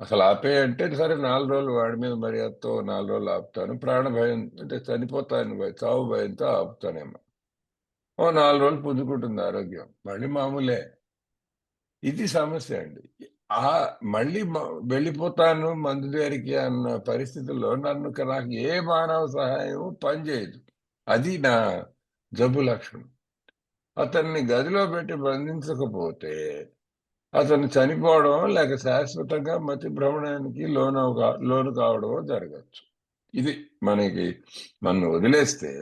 అసలు ఆపే అంటే సరే 4 రోజులు వాడి మీద మర్యాదతో 4 రోజులు ఆపుతాను, ప్రాణ భయం అంటే చనిపోతాను చావు భయంతో ఆపుతానేమో, 4 రోజులు పుంజుకుంటుంది ఆరోగ్యం, మళ్ళీ మామూలే. ఇది సమస్య అండి. మళ్ళీ వెళ్ళిపోతాను మందు దగ్గరికి అన్న పరిస్థితుల్లో నాకు ఏ మానవ సహాయం పనిచేయదు. అది నా జబ్బు లక్షణం. అతన్ని గదిలో పెట్టి బంధించకపోతే అతను చనిపోవడం లేక శాశ్వతంగా మతి భ్రమణానికి లోను కావడం జరగచ్చు. ఇది మనం వదిలేస్తే,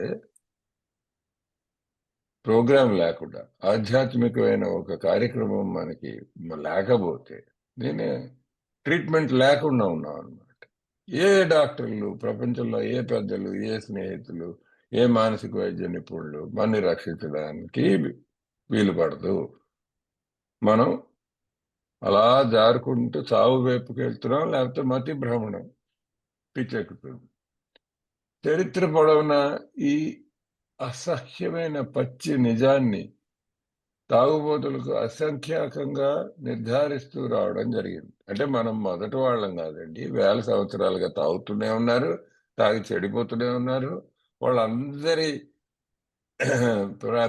ప్రోగ్రాం లేకుండా ఆధ్యాత్మికమైన ఒక కార్యక్రమం మనకి లేకపోతే, నేనే ట్రీట్మెంట్ లేకుండా ఉన్నాం అనమాట. ఏ డాక్టర్లు ప్రపంచంలో, ఏ పెద్దలు, ఏ స్నేహితులు, ఏ మానసిక వైద్య నిపుణులు మనని రక్షించడానికి వీలు పడదు. మనం అలా జారుకుంటూ చావు వైపుకి వెళ్తున్నాం, లేకపోతే మతి భ్రమణం పిచ్చెక్కుతుంది. చరిత్ర పొడవున ఈ అసహ్యమైన పచ్చి నిజాన్ని తాగుబోతులకు అసంఖ్యాకంగా నిర్ధారిస్తూ రావడం జరిగింది. అంటే మనం మొదటి వాళ్ళం కాదండి, వేల సంవత్సరాలుగా తాగుతూనే ఉన్నారు, తాగి చెడిపోతూనే ఉన్నారు. వాళ్ళందరి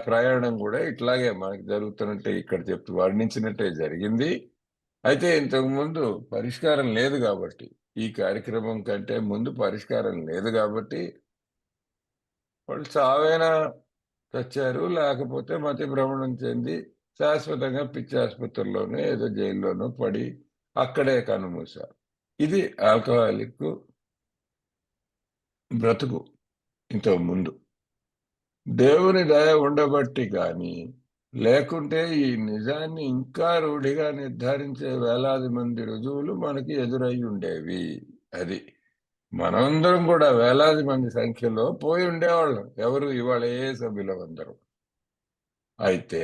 ప్రయాణం కూడా ఇట్లాగే మనకి జరుగుతున్నట్టే ఇక్కడ వర్ణించినట్టే జరిగింది. అయితే ఇంతకు ముందు పరిష్కారం లేదు కాబట్టి, ఈ కార్యక్రమం కంటే ముందు పరిష్కారం లేదు కాబట్టి వాళ్ళు చావైనా చచ్చారు, లేకపోతే మతి భ్రమణం చెంది శాశ్వతంగా పిచ్చి ఆసుపత్రిలోనో ఏదో జైల్లోనో పడి అక్కడే కన్నుమూశారు. ఇది ఆల్కహాలిక్ బ్రతుకు ఇంతకు ముందు. దేవుని దయ ఉండబట్టి కానీ, లేకుంటే ఈ నిజాన్ని ఇంకా రూఢిగా నిర్ధారించే వేలాది మంది రుజువులు మనకి ఎదురై ఉండేవి. అది మనందరం కూడా వేలాది మంది సంఖ్యలో పోయి ఉండేవాళ్ళం, ఎవరు ఇవాళ ఏ సభ్యులమందరం. అయితే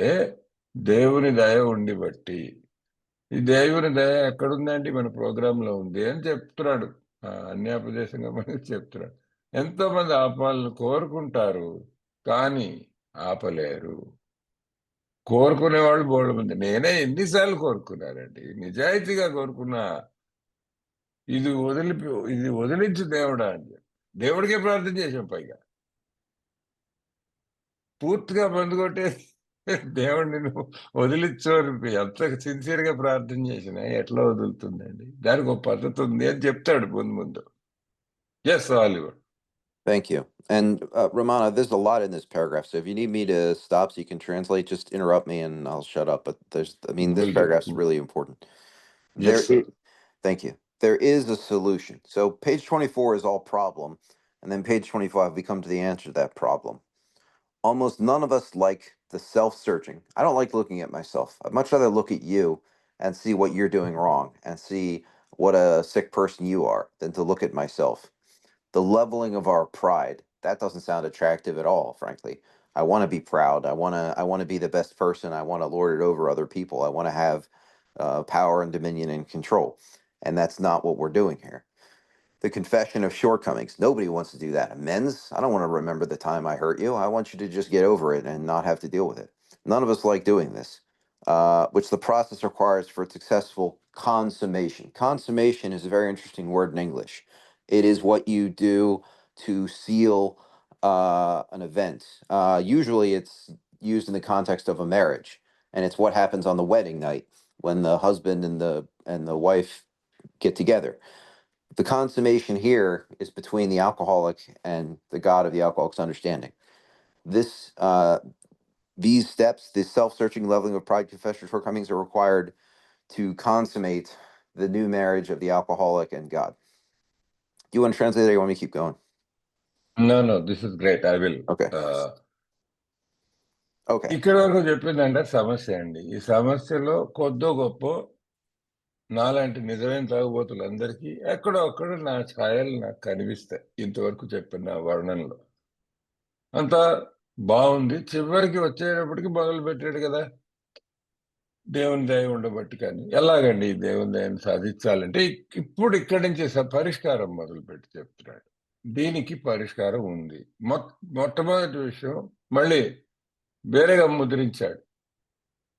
దేవుని దయ ఉండి బట్టి, ఈ దేవుని దయ ఎక్కడుందండి? మన ప్రోగ్రాంలో ఉంది అని చెప్తున్నాడు, అన్యాపదేశంగా మనకి చెప్తున్నాడు. ఎంతో మంది ఆపాలని కోరుకుంటారు, కానీ ఆపలేరు. కోరుకునే వాళ్ళు బోల్డ్ మంది. నేనే ఎన్నిసార్లు కోరుకున్నానండి, నిజాయితీగా కోరుకున్నా. ఇది వదిలించు దేవుడా అని దేవుడికే ప్రార్థన చేసాం. పైగా పూర్తిగా మందు కొట్టే దేవుడిని నువ్వు వదిలించు అని ఎంత సిన్సియర్ గా ప్రార్థన చేసినా ఎట్లా వదులుతుందండి? దానికి ఒక పద్ధతి ఉంది అని చెప్తాడు ముందు ముందు. Yes Oliver. Thank you. And Romana, there's a lot in this paragraph. So if you need me to stop so you can translate, just interrupt me and I'll shut up. But this Will do. paragraph's really important. Yes, sir. Thank you. There is a solution. So page 24 is all problem, and then page 25 we come to the answer to that problem. Almost none of us like the self-searching. I don't like looking at myself. I'd much rather look at you and see what you're doing wrong and see what a sick person you are than to look at myself. The leveling of our pride, that doesn't sound attractive at all, frankly. I want to be proud. I want to be the best person. I want to lord it over other people. I want to have power and dominion and control. And that's not what we're doing here. The confession of shortcomings. Nobody wants to do that. Amends. I don't want to remember the time I hurt you. I want you to just get over it and not have to deal with it. None of us like doing this, which the process requires for successful consummation. Consummation is a very interesting word in English. It is what you do to seal an event. Usually it's used in the context of a marriage, and it's what happens on the wedding night when the husband and the wife get together. The consummation here is between the alcoholic and the God of the alcoholic's understanding. These steps, this self-searching, leveling of pride, confession, shortcomings, are required to consummate the new marriage of the alcoholic and God. Do you want to translate it or you want me to keep going? No, this is great. I will. Okay. Okay. ఇక్కడ వరకు చెప్పిందంటే సమస్య అండి. ఈ సమస్యలో కొద్దో గొప్ప నాలాంటి నిజమైన తాగుబోతులందరికీ ఎక్కడో అక్కడ నా ఛాయలు నాకు కనిపిస్తాయి. ఇంతవరకు చెప్పిన వర్ణనలో అంతా బాగుంది. చివరికి వచ్చేటప్పటికి మొదలు పెట్టాడు కదా, దేవుని దయ ఉండబట్టి. కానీ ఎలాగండి దేవుని దయని సాధించాలంటే ఇప్పుడు ఇక్కడి నుంచి పరిష్కారం మొదలుపెట్టి చెప్తున్నాడు. దీనికి పరిష్కారం ఉంది. మొట్టమొదటి విషయం మళ్ళీ వేరేగా ముద్రించాడు.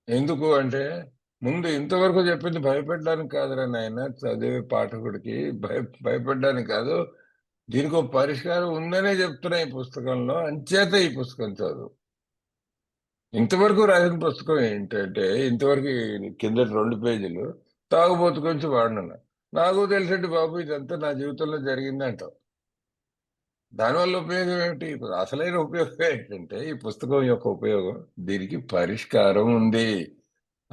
ఎందుకు అంటే, ముందు ఇంతవరకు చెప్పింది భయపెట్టడానికి కాదురా నాయన, చదివే పాఠకుడికి భయపెట్టడానికి కాదు, దీనికి ఒక పరిష్కారం ఉందనే చెప్తున్నా ఈ పుస్తకంలో. అంచేత ఈ పుస్తకం చదువు. ఇంతవరకు రాసిన పుస్తకం ఏంటంటే, ఇంతవరకు కింద 2 పేజీలు తాగుబోతు గురించి వాడినా. నాకు తెలిసండి బాబు, ఇదంతా నా జీవితంలో జరిగిందంటావు. దానివల్ల ఉపయోగం ఏమిటి? అసలైన ఉపయోగం ఏంటంటే, ఈ పుస్తకం యొక్క ఉపయోగం, దీనికి పరిష్కారం ఉంది.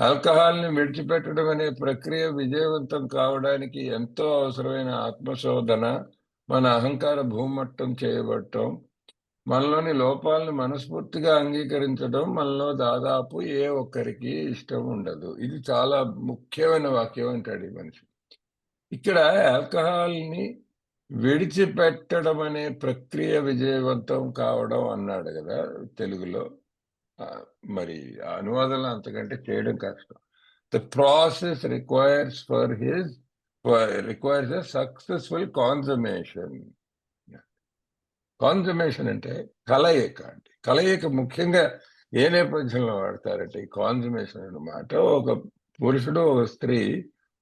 ఆల్కహాల్ని విడిచిపెట్టడం అనే ప్రక్రియ విజయవంతం కావడానికి ఎంతో అవసరమైన ఆత్మశోధన, మన అహంకార భూమట్టం చేయబడటం, మనలోని లోపాలను మనస్ఫూర్తిగా అంగీకరించడం మనలో దాదాపు ఏ ఒక్కరికి ఇష్టం ఉండదు. ఇది చాలా ముఖ్యమైన వాక్యం అంటాడు ఈ మనిషి. ఇక్కడ ఆల్కహాల్ని విడిచిపెట్టడం అనే ప్రక్రియ విజయవంతం కావడం అన్నాడు కదా తెలుగులో. మరి అనువాదంలో అంతకంటే చేయడం కష్టం. The process requires a successful consummation. Consummation అంటే కలయిక. అంటే కలయిక ముఖ్యంగా ఏ నేపథ్యంలో వాడతారంటే, ఈ కాన్సమేషన్ అన్నమాట, ఒక పురుషుడు ఒక స్త్రీ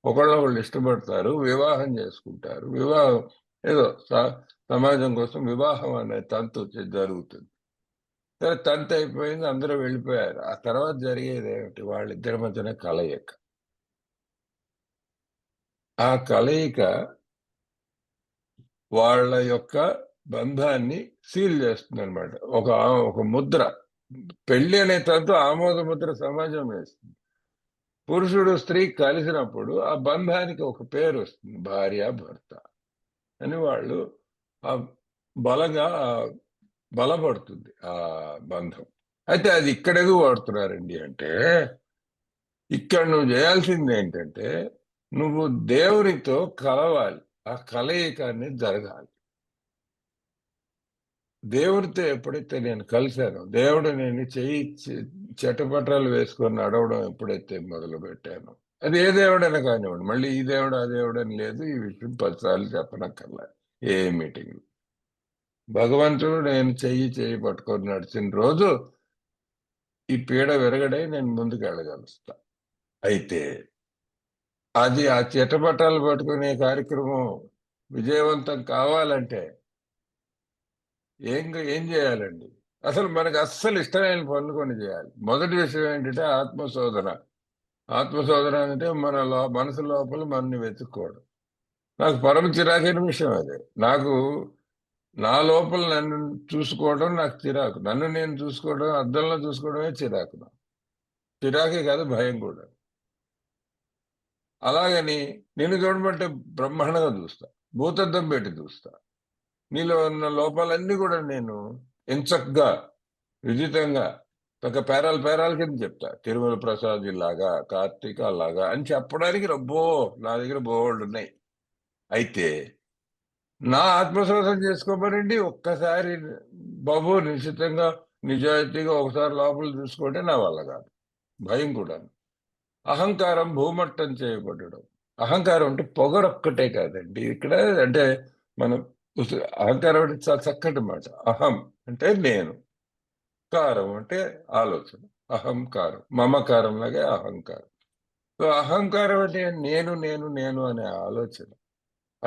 ఒకళ్ళు ఇష్టపడతారు, వివాహం చేసుకుంటారు. వివాహం ఏదో సమాజం కోసం వివాహం అనే తంతు జరుగుతుంది. సరే, తంతు అయిపోయింది, అందరూ వెళ్ళిపోయారు. ఆ తర్వాత జరిగేది ఏమిటి? వాళ్ళిద్దరి మధ్యన కలయిక. ఆ కలయిక వాళ్ళ యొక్క బంధాన్ని సీల్ చేస్తుంది అనమాట. ఒక ముద్ర. పెళ్లి అనే తంతు ఆమోద ముద్ర సమాజం వేస్తుంది. పురుషుడు స్త్రీ కలిసినప్పుడు ఆ బంధానికి ఒక పేరు వస్తుంది, భార్య భర్త అని. వాళ్ళు బలంగా బలపడుతుంది ఆ బంధం. అయితే అది ఇక్కడెందుకు వాడుతున్నారండి అంటే, ఇక్కడ నువ్వు చేయాల్సింది ఏంటంటే, నువ్వు దేవునితో కలవాలి. ఆ కలయిక అనేది జరగాలి. దేవుడితో ఎప్పుడైతే నేను కలిశానో, దేవుడు నేను చెయ్యి చెట్టపట్టాలు వేసుకొని నడవడం ఎప్పుడైతే మొదలు పెట్టానో, అది ఏ దేవుడైనా కానివ్వండి, మళ్ళీ ఈ దేవుడు ఆ దేవుడు అని లేదు. ఈ విషయం 10 సార్లు చెప్పనక్కర్లా ఏ మీటింగ్. భగవంతుడు నేను చెయ్యి పట్టుకొని నడిచిన రోజు ఈ పీడ విరగడై నేను ముందుకు వెళ్ళగలుస్తా. అయితే అది ఆ చిట్టపట్టాలు పట్టుకునే కార్యక్రమం విజయవంతం కావాలంటే ఏం చేయాలండి? అసలు మనకు అస్సలు ఇష్టమైన పనులు కొన్ని చేయాలి. మొదటి విషయం ఏంటంటే ఆత్మశోధన. ఆత్మశోధన అంటే మనసు లోపల మనని వెతుక్కోవడం. నాకు పరమ చిరాకైన విషయం అదే. నాకు నా లోపల నన్ను చూసుకోవడం నాకు చిరాకు. నన్ను నేను చూసుకోవడం, అద్దంలో చూసుకోవడమే చిరాకు నాకు. చిరాకే కాదు, భయం కూడా. అలాగని నిన్ను చూడమంటే బ్రహ్మాండంగా చూస్తా. భూతద్దం పెట్టి చూస్తా. నీలో ఉన్న లోపాలన్నీ కూడా నేను ఎంచక్కా విదితంగా ఒక పేరాల కింద చెప్తా. తిరుమల ప్రసాద్ లాగా, కార్తీక లాగా అని చెప్పడానికి రబ్బో నా దగ్గర బోల్డ్ ఉన్నాయి. అయితే నా ఆత్మశోధన చేసుకోమనండి. ఒక్కసారి బాబు నిశ్చితంగా, నిజాయితీగా ఒకసారి లోపల చూసుకుంటే నా వల్ల కాదు. భయం కూడా. అహంకారం భూమట్టం చేయబడడం. అహంకారం అంటే పొగరొక్కటే కాదండి. ఇక్కడ అంటే మనం అహంకారం అంటే చాలా చక్కటి మాట. అహం అంటే నేను, కారం అంటే ఆలోచన. అహంకారం, మమకారం లాగే అహంకారం. సో అహంకారం అంటే నేను అనే ఆలోచన.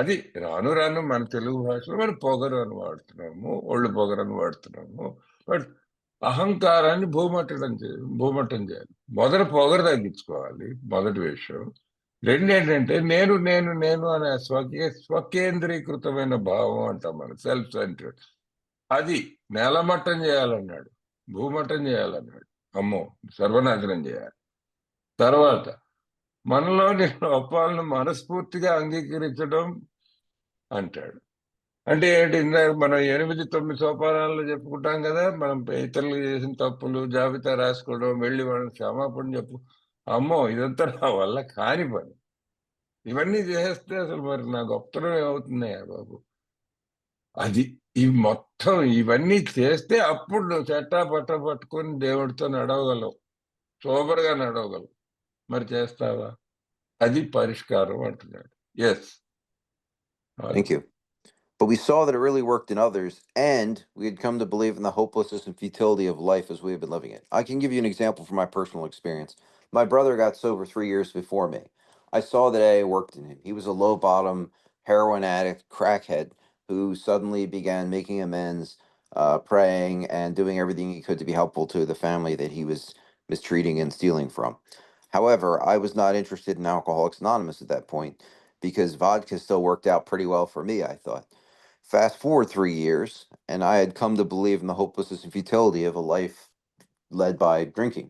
అది రాను రాను మన తెలుగు భాషలో మనం పొగరు అని వాడుతున్నాము, ఒళ్ళు పొగరు అని వాడుతున్నాము. బట్ అహంకారాన్ని భూమట్టం చేయాలి. మొదట పొగరు తగ్గించుకోవాలి, మొదటి విషయం. రెండేంటంటే నేను అనే స్వకేంద్రీకృతమైన భావం అంటాం మనం, సెల్ఫ్ సెంటర్డ్. అది నేలమట్టం చేయాలన్నాడు, భూమట్టం చేయాలన్నాడు. అమ్మో, సర్వనాశనం చేయాలి. తర్వాత మనలోని లోపాలను మనస్ఫూర్తిగా అంగీకరించడం అంటాడు. అంటే ఏంటి? ఇందాక మనం 8-9 సోపానాల్లో చెప్పుకుంటాం కదా. మనం ఇతరులు చేసిన తప్పులు జాబితా రాసుకోవడం, వెళ్ళి వాళ్ళని క్షమాపణ చెప్పు. అమ్మో, ఇదంతా నా వల్ల కాని పని. ఇవన్నీ చేస్తే అసలు మరి నా గొప్పతనం ఏమవుతున్నాయా బాబు? అది మొత్తం ఇవన్నీ చేస్తే అప్పుడు నువ్వు చెట్టా పట్ట పట్టుకొని దేవుడితో నడవగలవు, సోబర్గా నడవగలవు. మరి చేస్తావా? అది పరిష్కారం అంటున్నాడు. Yes. Thank you. But we saw that it really worked in others, and we had come to believe in the hopelessness and futility of life as we had been living it. I can give you an example from my personal experience. My brother got sober 3 years before me. I saw that AA worked in him. He was a low bottom, heroin addict, crackhead who suddenly began making amends, praying, and doing everything he could to be helpful to the family that he was mistreating and stealing from. However, I was not interested in Alcoholics Anonymous at that point because vodka still worked out pretty well for me, I thought. Fast forward 3 years, and I had come to believe in the hopelessness and futility of a life led by drinking.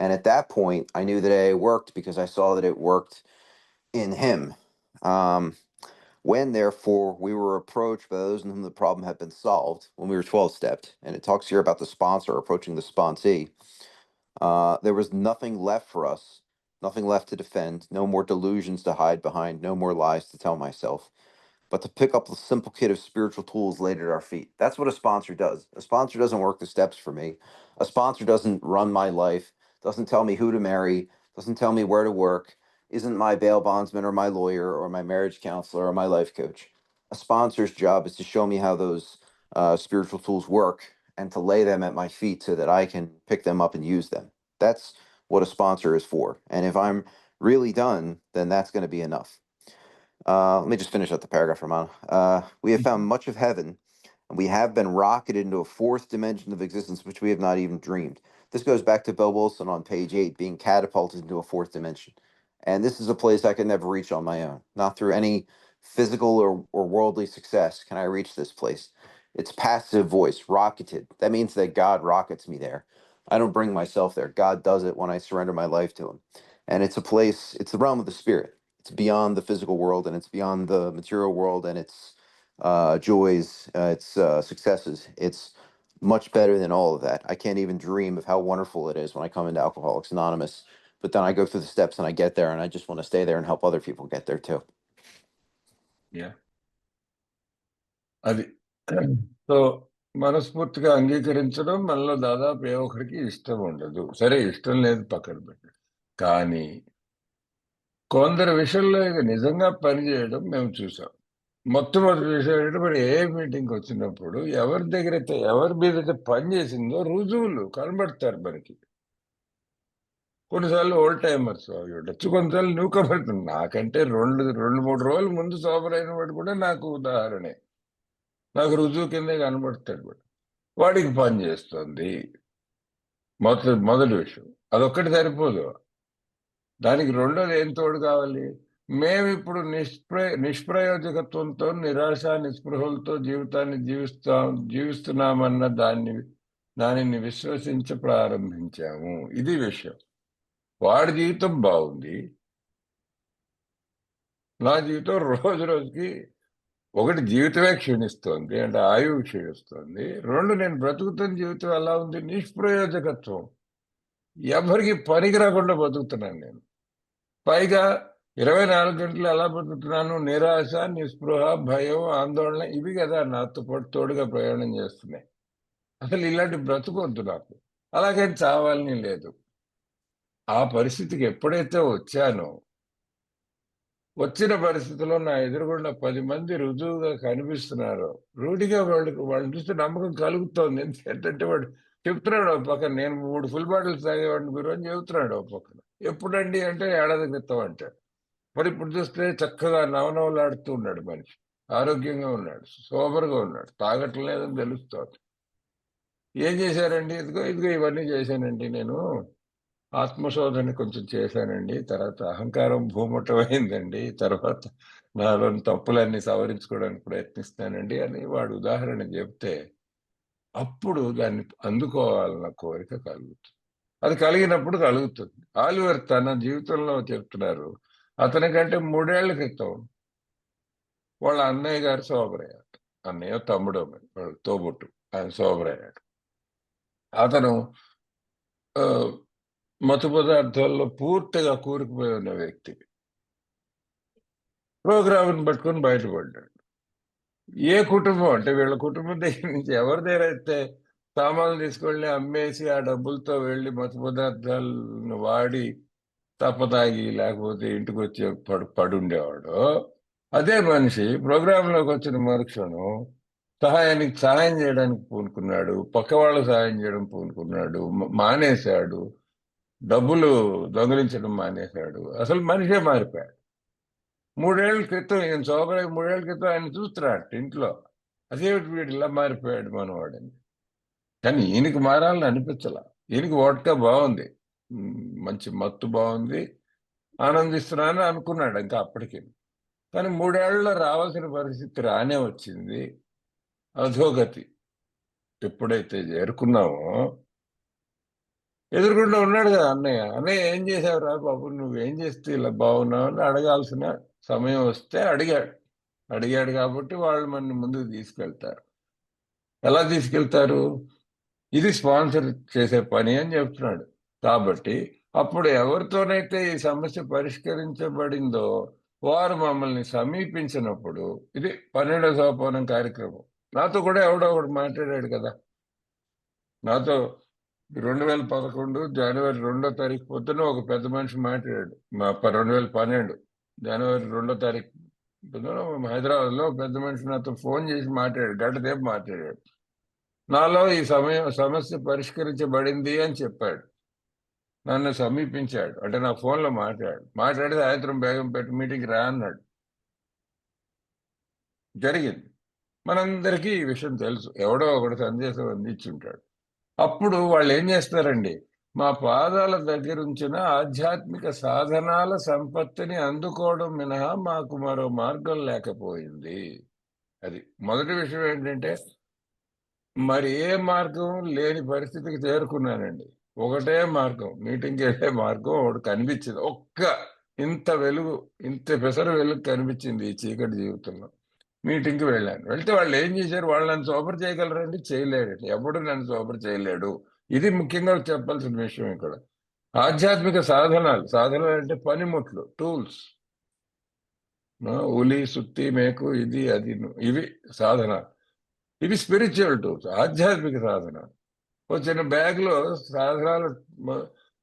And at that point, I knew that AA worked because I saw that it worked in him. Um, when, therefore, we were approached by those in whom the problem had been solved, when we were 12 stepped, and it talks here about the sponsor approaching the sponsee, there was nothing left for us, nothing left to defend, no more delusions to hide behind, no more lies to tell myself, but to pick up the simple kit of spiritual tools laid at our feet. That's what a sponsor does. A sponsor doesn't work the steps for me. A sponsor doesn't run my life, doesn't tell me who to marry, doesn't tell me where to work, isn't my bail bondsman or my lawyer or my marriage counselor or my life coach. A sponsor's job is to show me how those spiritual tools work and to lay them at my feet so that I can pick them up and use them. That's what a sponsor is for. And if I'm really done, then that's going to be enough. Let me just finish up the paragraph, Ramon. We have found much of heaven, and we have been rocketed into a fourth dimension of existence which we have not even dreamed. This goes back to Bill Wilson on page 8, being catapulted into a fourth dimension. And this is a place I could never reach on my own. Not through any physical or worldly success can I reach this place. It's passive voice, rocketed. That means that God rockets me there. I don't bring myself there. God does it when I surrender my life to Him. And it's a place, it's the realm of the spirit. It's beyond the physical world, and it's beyond the material world and its joys, its successes. It's much better than all of that. I can't even dream of how wonderful it is when I come into Alcoholics Anonymous. But then I go through the steps and I get there, and I just want to stay there and help other people get there too. Yeah. అది. So మనస్ఫూర్తిగా అంగీకరించడం మనలో దాదాపు ఏ ఒక్కరికి ఇష్టం ఉండదు. సరే, ఇష్టం లేదు పక్కన పెట్టండి. కానీ కొందరు విషయంలో ఇది నిజంగా పనిచేయడం మేము చూసాం. మొట్టమొదటి విషయం ఏంటంటే, మరి ఏ మీటింగ్కి వచ్చినప్పుడు ఎవరి దగ్గర ఎవరి మీద పని చేసిందో రుజువులు కనబడతారు మనకి. కొన్నిసార్లు ఓల్డ్ టైమర్స్ అవి ఉండొచ్చు, కొన్నిసార్లు న్యూ కమర్స్. నాకంటే రెండు మూడు రోజుల ముందు సోబర్ అయిన వాడు కూడా నాకు ఉదాహరణే, నాకు రుజువు కిందే కనబడతాడు వాడు. వాడికి పని చేస్తుంది. మొదటి విషయం అదొక్కటి సరిపోదు. దానికి రెండోది ఏం తోడు కావాలి? మేము ఇప్పుడు నిష్ప్రయోజకత్వంతో, నిరాశ నిస్పృహలతో జీవితాన్ని జీవిస్తున్నామన్న దానిని విశ్వసించ ప్రారంభించాము. ఇది విషయం. వాడి జీవితం బాగుంది, నా జీవితం రోజు రోజుకి ఒకటి జీవితమే క్షీణిస్తోంది, అంటే ఆయువు క్షీణిస్తోంది. రెండు, నేను బ్రతుకుతున్న జీవితం ఎలా ఉంది? నిష్ప్రయోజకత్వం. ఎవరికి పనికి రాకుండా బతుకుతున్నాను నేను. పైగా 24 గంటలు ఎలా బతుకుతున్నాను? నిరాశ, నిస్పృహ, భయం, ఆందోళన, ఇవి కదా నాతో పాటు తోడుగా ప్రయాణం చేస్తున్నాయి. అసలు ఇలాంటి బ్రతుకొద్దు నాకు. అలాగని చావాలని లేదు. ఆ పరిస్థితికి ఎప్పుడైతే వచ్చానో, వచ్చిన పరిస్థితిలో నా ఎదురుగుండా 10 మంది రుజువుగా కనిపిస్తున్నారో, రూఢిగా వాళ్ళని చూస్తే నమ్మకం కలుగుతోంది. ఎందుకంటే వాడు చెప్తున్నాడు ఒక పక్కన, నేను 3 ఫుల్ బాటిల్స్ తాగేవాడిని గురు అని చెబుతున్నాడు ఒక పక్కన. ఎప్పుడండి అంటే ఏడాది క్రితం అంటాడు. మరి ఇప్పుడు చూస్తే చక్కగా నవనవలాడుతూ ఉన్నాడు మనిషి, ఆరోగ్యంగా ఉన్నాడు, సోబర్గా ఉన్నాడు, తాగట్లేదని తెలుస్తోంది. ఏం చేశారండి? ఇదిగో ఇదిగో ఇవన్నీ చేశానండి నేను. ఆత్మశోధన కొంచెం చేశానండి. తర్వాత అహంకారం భూమటమైందండి. తర్వాత నాలోని తప్పులన్నీ సవరించుకోవడానికి ప్రయత్నిస్తానండి అని వాడు ఉదాహరణ చెప్తే, అప్పుడు దాన్ని అందుకోవాలన్న కోరిక కలుగుతుంది. అది కలిగినప్పుడు కలుగుతుంది. ఆలివర్ తన జీవితంలో చెప్తున్నారు, అతనికంటే 3 ఏళ్ల క్రితం వాళ్ళ అన్నయ్య గారు సోబరయ్యారు. అన్నయ్య తమ్ముడో మరి, వాళ్ళ తోబుట్టు, ఆయన సోబరయ్యాడు. అతను ఆ, మత్తు పదార్థాల్లో పూర్తిగా కూరుకుపోయి ఉన్న వ్యక్తి. ప్రోగ్రామ్ని పట్టుకొని బయటపడ్డాడు. ఏ కుటుంబం అంటే వీళ్ళ కుటుంబం దగ్గర నుంచి ఎవరి దగ్గర అయితే సామాన్లు తీసుకెళ్ళి అమ్మేసి ఆ డబ్బులతో వెళ్ళి మత్తు పదార్థాలను వాడి తప్పతాగి లేకపోతే ఇంటికి వచ్చి పడుండేవాడు, అదే మనిషి ప్రోగ్రాంలోకి వచ్చిన మరుక్షణం సహాయం చేయడానికి పూనుకున్నాడు, పక్క వాళ్ళకు సహాయం చేయడం పూనుకున్నాడు, మానేశాడు, డబ్బులు దొంగిలించడం మానేశాడు, అసలు మనిషే మారిపోయాడు. 3 ఏళ్ల క్రితం, ఈయన సోబరై 3 ఏళ్ల క్రితం ఆయన చూస్తున్నాడు ఇంట్లో, అదేమిటి వీడు ఇలా మారిపోయాడు మనవాడని. కానీ ఈయనకి మారాలని అనిపించలా. ఈయనకి వోడ్కా బాగుంది, మంచి మత్తు బాగుంది, ఆనందిస్తున్నానని అనుకున్నాడు ఇంకా అప్పటికి. కానీ 3 ఏళ్లలో రావాల్సిన పరిస్థితి రానే వచ్చింది. అధోగతి ఎప్పుడైతే చేరుకున్నామో, ఎదురుకుండా ఉన్నాడు కదా అన్నయ్య. అన్నయ్య ఏం చేసావురా బాబు, నువ్వేం చేస్తే ఇలా బాగున్నావు అని అడగాల్సిన సమయం వస్తే అడిగాడు కాబట్టి వాళ్ళు మన ముందుకు తీసుకెళ్తారు. ఎలా తీసుకెళ్తారు? ఇది స్పాన్సర్ చేసే పని అని చెప్తున్నాడు. కాబట్టి అప్పుడు ఎవరితోనైతే ఈ సమస్య పరిష్కరించబడిందో వారు మమ్మల్ని సమీపించినప్పుడు, ఇది 12వ సోపానం కార్యక్రమం. నాతో కూడా ఎవడో ఒకడు మాట్లాడాడు కదా. నాతో 2011 జనవరి 2వ తారీఖు పొద్దున ఒక పెద్ద మనిషి మాట్లాడాడు. 2012 జనవరి 2వ తారీఖు పొద్దున హైదరాబాద్లో పెద్ద మనిషి నాతో ఫోన్ చేసి మాట్లాడాడు, గంటసేపు మాట్లాడాడు. నాలో ఈ సమస్య పరిష్కరించబడింది అని చెప్పాడు. నన్ను సమీపించాడు, అంటే నా ఫోన్లో మాట్లాడి సాయంత్రం బేగం పెట్టి మీటింగ్కి రా అన్నాడు. జరిగింది. మనందరికీ ఈ విషయం తెలుసు, ఎవడో ఒకటి సందేశం అందించుంటాడు. అప్పుడు వాళ్ళు ఏం చేస్తారండి? మా పాదాల దగ్గర ఉంచిన ఆధ్యాత్మిక సాధనాల సంపత్తిని అందుకోవడం మినహా మాకు మరో మార్గం లేకపోయింది. అది మొదటి విషయం. ఏంటంటే మరి ఏ మార్గం లేని పరిస్థితికి చేరుకున్నానండి. ఒకటే మార్గం, మీటింగ్కి వెళ్ళే మార్గం ఒకటి కనిపించింది. ఇంత వెలుగు, ఇంత పెసరు వెలుగు కనిపించింది ఈ చీకటి జీవితంలో. మీటింగ్కి వెళ్ళాను. వెళ్తే వాళ్ళు ఏం చేశారు? వాళ్ళు నన్ను సోబర్ చేయగలరండి? చేయలేడండి. ఎవడు నన్ను సోబర్ చేయలేడు. ఇది ముఖ్యంగా చెప్పాల్సిన విషయం ఇక్కడ. ఆధ్యాత్మిక సాధనాలు అంటే పనిముట్లు, టూల్స్. ఉలి, సుత్తి, మేకు, ఇది అది, ఇవి సాధనాలు. ఇవి స్పిరిచువల్ టూల్స్, ఆధ్యాత్మిక సాధనాలు. ఒక చిన్న బ్యాగ్లో సాధనాలు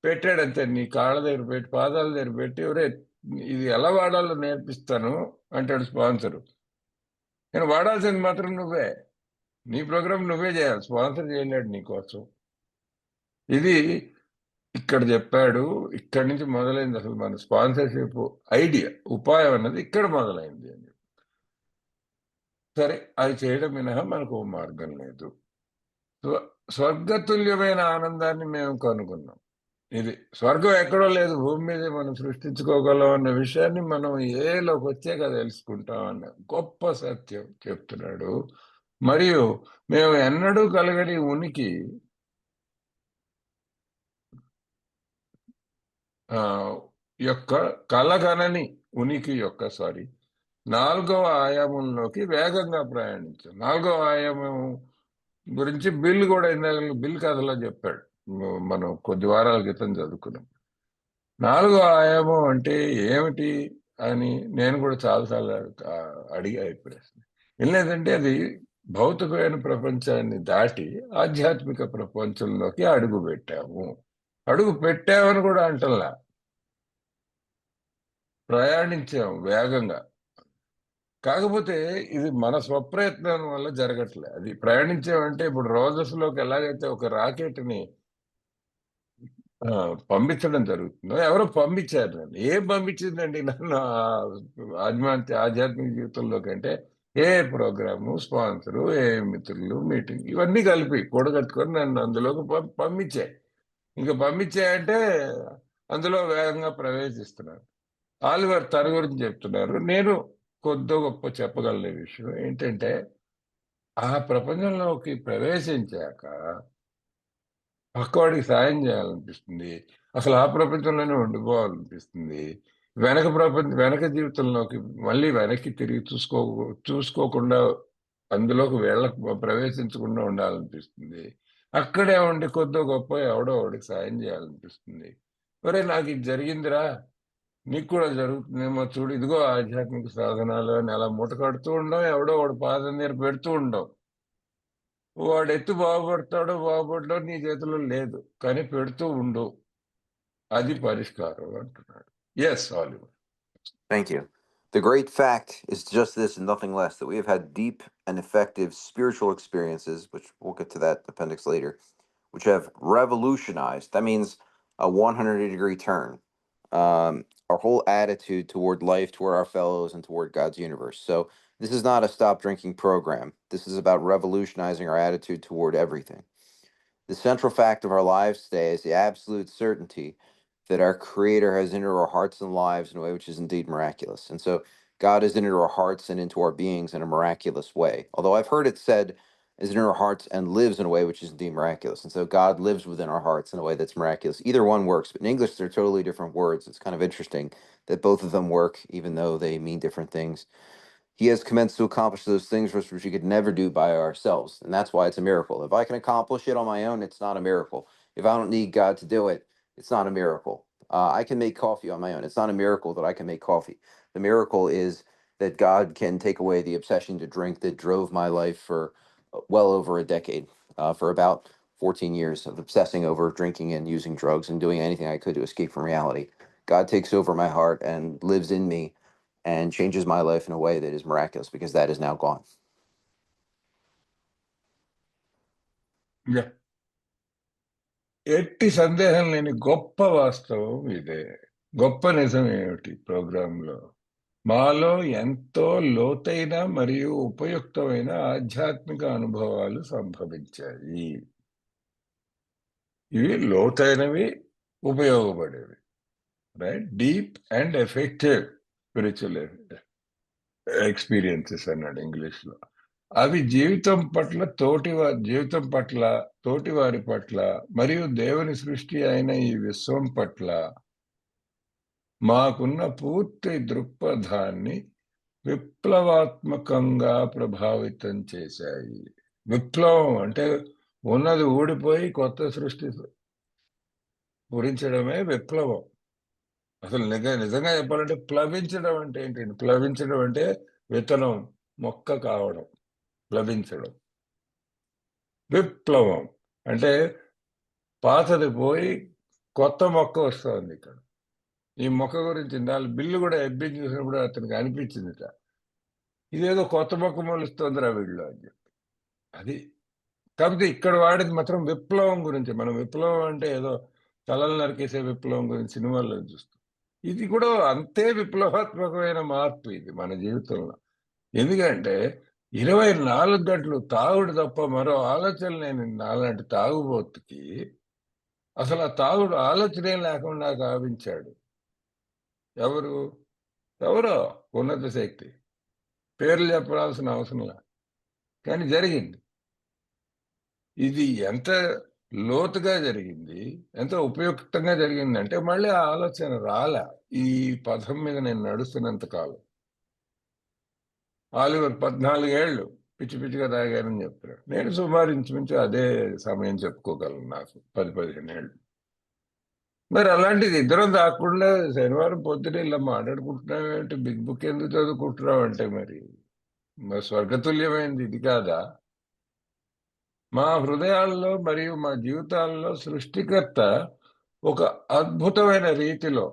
పెట్టాడంతే, నీ కాళ్ళ దగ్గర పెట్టి, పాదాల దగ్గర పెట్టి, ఎవరే ఇది ఎలా వాడాలో నేర్పిస్తాను అంటాడు స్పాన్సరు. నేను వాడాల్సింది మాత్రం నువ్వే. నీ ప్రోగ్రామ్ నువ్వే చేయాలి, స్పాన్సర్ చేయలేడు నీకోసం. ఇది ఇక్కడ చెప్పాడు. ఇక్కడి నుంచి మొదలైంది అసలు మన స్పాన్సర్‌షిప్ ఐడియా, ఉపాయం అన్నది ఇక్కడ మొదలైంది అని. సరే, అది చేయడం మినహా మనకు మార్గం లేదు. స్వ స్వర్గతుల్యమైన ఆనందాన్ని మేము కనుగొన్నాం. ఇది స్వర్గం ఎక్కడో లేదు. భూమి మీదే మనం సృష్టించుకోగలం అన్న విషయాన్ని మనం ఏలోకొచ్చాక తెలుసుకుంటాం అన్న గొప్ప సత్యం చెప్తున్నాడు. మరియు మేము ఎన్నడూ కలగని ఉనికి ఆహ్, యొక్క కలగనని ఉనికి యొక్క సారీ 4వ ఆయామంలోకి వేగంగా ప్రయాణించాం. 4వ ఆయామం గురించి బిల్ గూడా ఇందాక బిల్ కథలో చెప్పాడు. మనం కొద్ది వారాల క్రితం చదువుకున్నాం. 4వ ఆయామం అంటే ఏమిటి అని నేను కూడా చాలా సార్లు అడిగా ఈ ప్రశ్న. ఏం లేదంటే అది భౌతికమైన ప్రపంచాన్ని దాటి ఆధ్యాత్మిక ప్రపంచంలోకి అడుగుపెట్టాము. అడుగు పెట్టామని కూడా అంటల్లా. ప్రయాణించాం వేగంగా. కాకపోతే ఇది మన స్వప్రయత్నం వల్ల జరగట్లే. అది ప్రయాణించామంటే ఇప్పుడు రోజెస్‌లోకి ఎలాగైతే ఒక రాకెట్‌ని పంపించడం జరుగుతుందో ఎవరో పంపించారు నన్ను. ఏం పంపించిందండి నన్ను ఆధ్యాత్మిక జీవితంలోకంటే ఏ ప్రోగ్రాము, స్పాన్సరు, ఏ మిత్రులు, మీటింగ్ ఇవన్నీ కలిపి కూడగట్టుకొని నన్ను అందులోకి పంపించాయి. ఇంక పంపించాయంటే అందులో వేగంగా ప్రవేశిస్తున్నాను. ఆలివర్ తన గురించి చెప్తున్నారు. నేను కొద్దో గొప్పో చెప్పగలను ఈ విషయం. ఏంటంటే, ఆ ప్రపంచంలోకి ప్రవేశించాక పక్కవాడికి సాయం చేయాలనిపిస్తుంది. అసలు ఆ ప్రపంచంలోనే ఉండిపోవాలనిపిస్తుంది. వెనక జీవితంలోకి మళ్ళీ వెనక్కి తిరిగి చూసుకోకుండా అందులోకి ప్రవేశించకుండా ఉండాలనిపిస్తుంది. అక్కడే ఉండి కొద్దో గొప్పో ఎవడో ఒకడికి సాయం చేయాలనిపిస్తుంది. ఒరేయ్! నాకిది జరిగిందిరా! నీకు కూడా జరుగుతుందేమో చూడు. ఇదిగో ఆధ్యాత్మిక సాధనాలు అని అలా మూట కడుతూ ఉండం. ఎవడో ఒకడు పాదం దగ్గర పెడుతూ ఉండం. వాడెత్తు బాగుపడతాడో బాగుపడడో నీ చేతిలో లేదు. కానీ పెడుతూ ఉండు. అది పరిష్కారం అంటున్నాడు. Yes Oliver. Thank you. The great fact is just this and nothing less, that we have had deep and effective spiritual experiences, which we'll get to that appendix later, which have revolutionized. That means a 180-degree turn. Our whole attitude toward life, toward our fellows, and toward God's universe. So this is not a stop drinking program. This is about revolutionizing our attitude toward everything. The central fact of our lives today is the absolute certainty that our Creator has entered our hearts and lives in a way which is indeed miraculous. And so God has entered our hearts and into our beings in a miraculous way. Although I've heard it said, is entered our hearts and lives in a way which is indeed miraculous. And so God lives within our hearts in a way that's miraculous. Either one works, but in English they're totally different words. It's kind of interesting that both of them work, even though they mean different things. He has commenced to accomplish those things which we could never do by ourselves. And that's why it's a miracle. If I can accomplish it on my own, it's not a miracle. If I don't need God to do it, it's not a miracle. I can make coffee on my own. It's not a miracle that I can make coffee. The miracle is that God can take away the obsession to drink that drove my life for well over a decade, for about 14 years of obsessing over drinking and using drugs and doing anything I could to escape from reality. God takes over my heart and lives in me and changes my life in a way that is miraculous because that is now gone. Yeah! ఎట్టి సందేహం లేని గొప్ప వాస్తవం ఇదే. గొప్ప నిజం ఏమిటి ప్రోగ్రామ్‌లో? మాలో ఎంతో లోతైన మరియు ఉపయుక్తమైన ఆధ్యాత్మిక అనుభవాలు సంభవించాయి. ఇవి లోతైనవి, ఉపయోగపడేవి. Right? Deep and effective spiritual experiences అన్నాడు ఇంగ్లీష్‌లో. అవి జీవితం పట్ల, తోటివారి పట్ల మరియు దేవుని సృష్టి అయిన ఈ విశ్వం పట్ల మాకున్న పూర్తి దృక్పథాన్ని విప్లవాత్మకంగా ప్రభావితం చేశాయి. విప్లవం అంటే ఉన్నది ఊడిపోయి కొత్త సృష్టి పూరించడమే విప్లవం. అసలు నిజంగా చెప్పాలంటే ప్లవించడం అంటే ఏంటండి? ప్లవించడం అంటే విత్తనం మొక్క కావడం. ప్లవించడం. విప్లవం అంటే పాతది పోయి కొత్త మొక్క వస్తోందిక్కడ. ఈ మొక్క గురించి ఇందాల బిల్లు గూడా ఎఫ్‌బి చూసినప్పుడు అతనికి అనిపించిందిట. ఇదేదో కొత్త మొక్క మొలుస్తోందిరా వీళ్ళు అని చెప్పి. అది. కాకపోతే ఇక్కడ వాడింది మాత్రం విప్లవం గురించి. మనం విప్లవం అంటే ఏదో తలలు నరికేసే విప్లవం గురించి సినిమాల్లో చూస్తాం. ఇది కూడా అంతే విప్లవాత్మకమైన మార్పు ఇది మన జీవితంలో. ఎందుకంటే 24 గంటలు తాగుడు తప్ప మరో ఆలోచన లేని నాలాంటి తాగుబోతుకి అసలు ఆ తాగుడు ఆలోచనే లేకుండా గావించాడు. ఎవరు? ఎవరో ఉన్నత శక్తి. పేర్లు చెప్పాల్సిన అవసరం లేదు. కానీ జరిగింది. ఇది ఎంత లోతుగా జరిగింది, ఎంత ఉపయుక్తంగా జరిగిందంటే మళ్ళీ ఆ ఆలోచన రాలే. ఈ పథం మీద నేను నడుస్తున్నంత కాలం. ఆలివర్ 14 ఏళ్ళు పిచ్చి పిచ్చిగా తాగానని చెప్తున్నాడు. నేను సుమారు ఇంచుమించు అదే సమయం చెప్పుకోగలను. నాకు 10-15 ఏళ్ళు. మరి అలాంటిది ఇద్దరం తాగకుండా శనివారం పొద్దున ఇలా మాట్లాడుకుంటున్నావేంటి, బిగ్ బుక్ ఎందుకు చదువుకుంటున్నావు అంటే మరి స్వర్గతుల్యమైనది ఇది కాదా? మా హృదయాల్లో మరియు మా జీవితాల్లో సృష్టికర్త ఒక అద్భుతమైన రీతిలో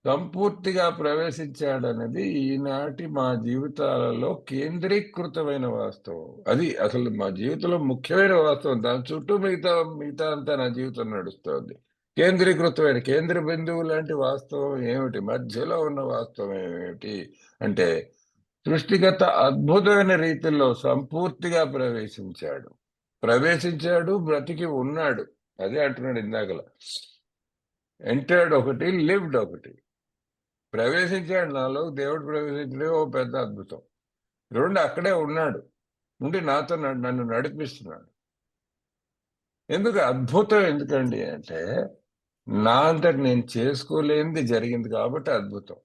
సంపూర్తిగా ప్రవేశించాడనేది ఈనాటి మా జీవితాలలో కేంద్రీకృతమైన వాస్తవం. అది అసలు మా జీవితంలో ముఖ్యమైన వాస్తవం. దాని చుట్టూ మిగతా అంతా నా జీవితం నడుస్తోంది. కేంద్రీకృతమైన కేంద్ర బిందువు లాంటి వాస్తవం ఏమిటి, మధ్యలో ఉన్న వాస్తవం ఏమిటి అంటే సృష్టికర్త అద్భుతమైన రీతిలో సంపూర్తిగా ప్రవేశించాడు, బ్రతికి ఉన్నాడు. అదే అంటున్నాడు ఇందాకల. ఎంటర్డ్ ఒకటి, లివ్డ్ ఒకటి. ప్రవేశించాడు నాలో, దేవుడు ప్రవేశించడే ఓ పెద్ద అద్భుతం. రెండు అక్కడే ఉన్నాడు, ఉండి నాతో నన్ను నడిపిస్తున్నాడు. ఎందుకు అద్భుతం? ఎందుకండి అంటే నా అంతటి నేను చేసుకోలేనిది జరిగింది కాబట్టి అద్భుతం.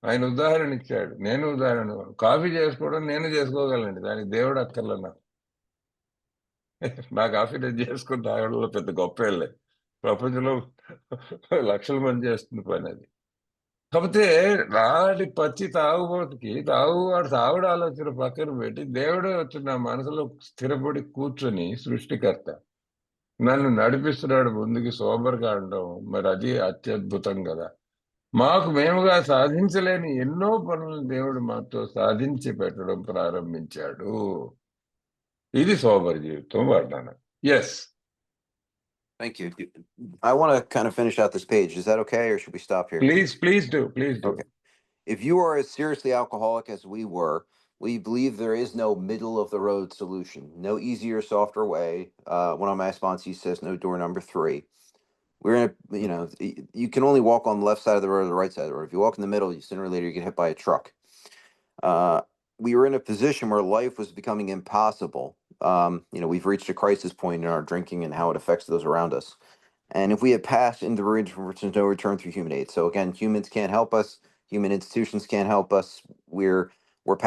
ఆయన ఉదాహరణ ఇచ్చాడు, నేను ఉదాహరణ. కాఫీ చేసుకోవడం నేను చేసుకోగలండి, దానికి దేవుడు అక్కర్లే. నా కాఫీ నేను చేసుకుని తాగడంలో పెద్ద గొప్ప వెళ్ళే. ప్రపంచంలో లక్షల మంది చేస్తున్న పని అది. కాకపోతే నాటి పచ్చి తాగుబోతుకి తాగువాడు తాగుడు ఆలోచన పక్కన పెట్టి దేవుడే వచ్చి నా మనసులో స్థిరపడి కూర్చొని సృష్టికర్త నన్ను నడిపిస్తున్నాడు ముందుకి సోబర్గా అనడం, మరి అది అత్యద్భుతం కదా. మాకు మేముగా సాధించలేని ఎన్నో పనులను దేవుడు మాతో సాధించి పెట్టడం ప్రారంభించాడు. ఇది సోబర్ జీవితం వర్ణన. Yes. Thank you. I want to kind of finish out this page. Is that okay, or should we stop here? Please do. Okay. If you are as seriously alcoholic as we were, we believe there is no middle of the road solution, no easier, softer way. One of my sponsees says no door number 3. We're in a, you can only walk on the left side of the road or the right side of the road. If you walk in the middle, sooner or later you get hit by a truck. We were in a position where life was becoming impossible. We've reached a crisis point in our drinking and how it affects those around us. And if we had passed into the region from which there's no return through human aid. So again, humans can't help us. Human institutions can't help us. We're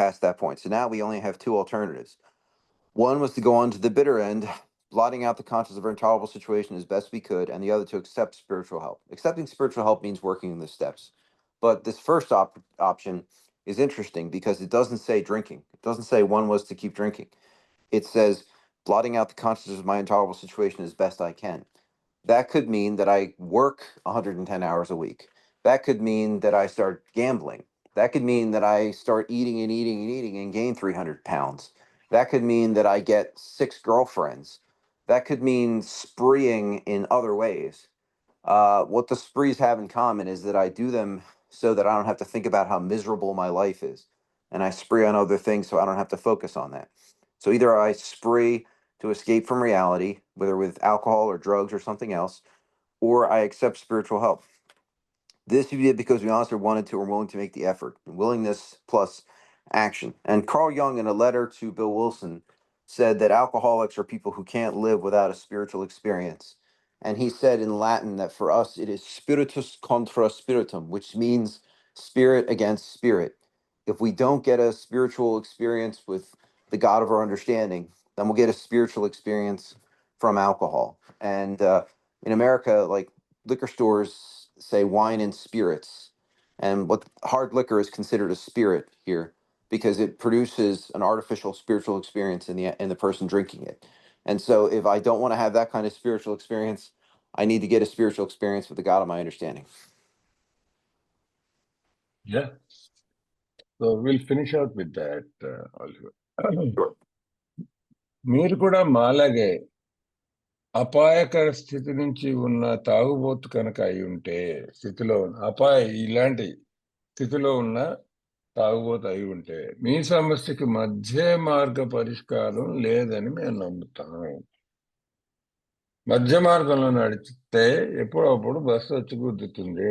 past that point. So now we only have two alternatives. One was to go on to the bitter end, blotting out the conscience of our intolerable situation as best we could, and the other to accept spiritual help. Accepting spiritual help means working in the steps. But this first option is interesting because it doesn't say drinking. It doesn't say one was to keep drinking. It says blotting out the conscience of my intolerable situation as best I can. That could mean that I work 110 hours a week. That could mean that I start gambling. That could mean that I start eating and gain 300 pounds. That could mean that I get 6 girlfriends. That could mean spreeing in other ways. What the sprees have in common is that I do them so that I don't have to think about how miserable my life is. And I spree on other things so I don't have to focus on that. So either I spree to escape from reality, whether with alcohol or drugs or something else, or I accept spiritual help. This we did because we honestly wanted to or willing to make the effort. Willingness plus action. And Carl Jung, in a letter to Bill Wilson, said that alcoholics are people who can't live without a spiritual experience. And he said in Latin that for us it is spiritus contra spiritum, which means spirit against spirit. If we don't get a spiritual experience with the God of our understanding, then we'll get a spiritual experience from alcohol. And in America, like liquor stores say wine and spirits. And what hard liquor is considered a spirit here because it produces an artificial spiritual experience in the person drinking it. And so if I don't want to have that kind of spiritual experience, I need to get a spiritual experience with the God of my understanding. Yeah. So we'll finish out with that, Oliver. Sure. మీరు కూడా మాలాగే అపాయకర స్థితి నుంచి ఉన్న తాగుబోతు కనుక అయి ఉంటే ఇలాంటి స్థితిలో ఉన్న తాగుబోతు అయి ఉంటే మీ సమస్యకి మధ్య మార్గ పరిష్కారం లేదని మేము నమ్ముతాం. మధ్య మార్గంలో నడిచితే ఎప్పుడప్పుడు బస్సు వచ్చి గుద్దుతుంది.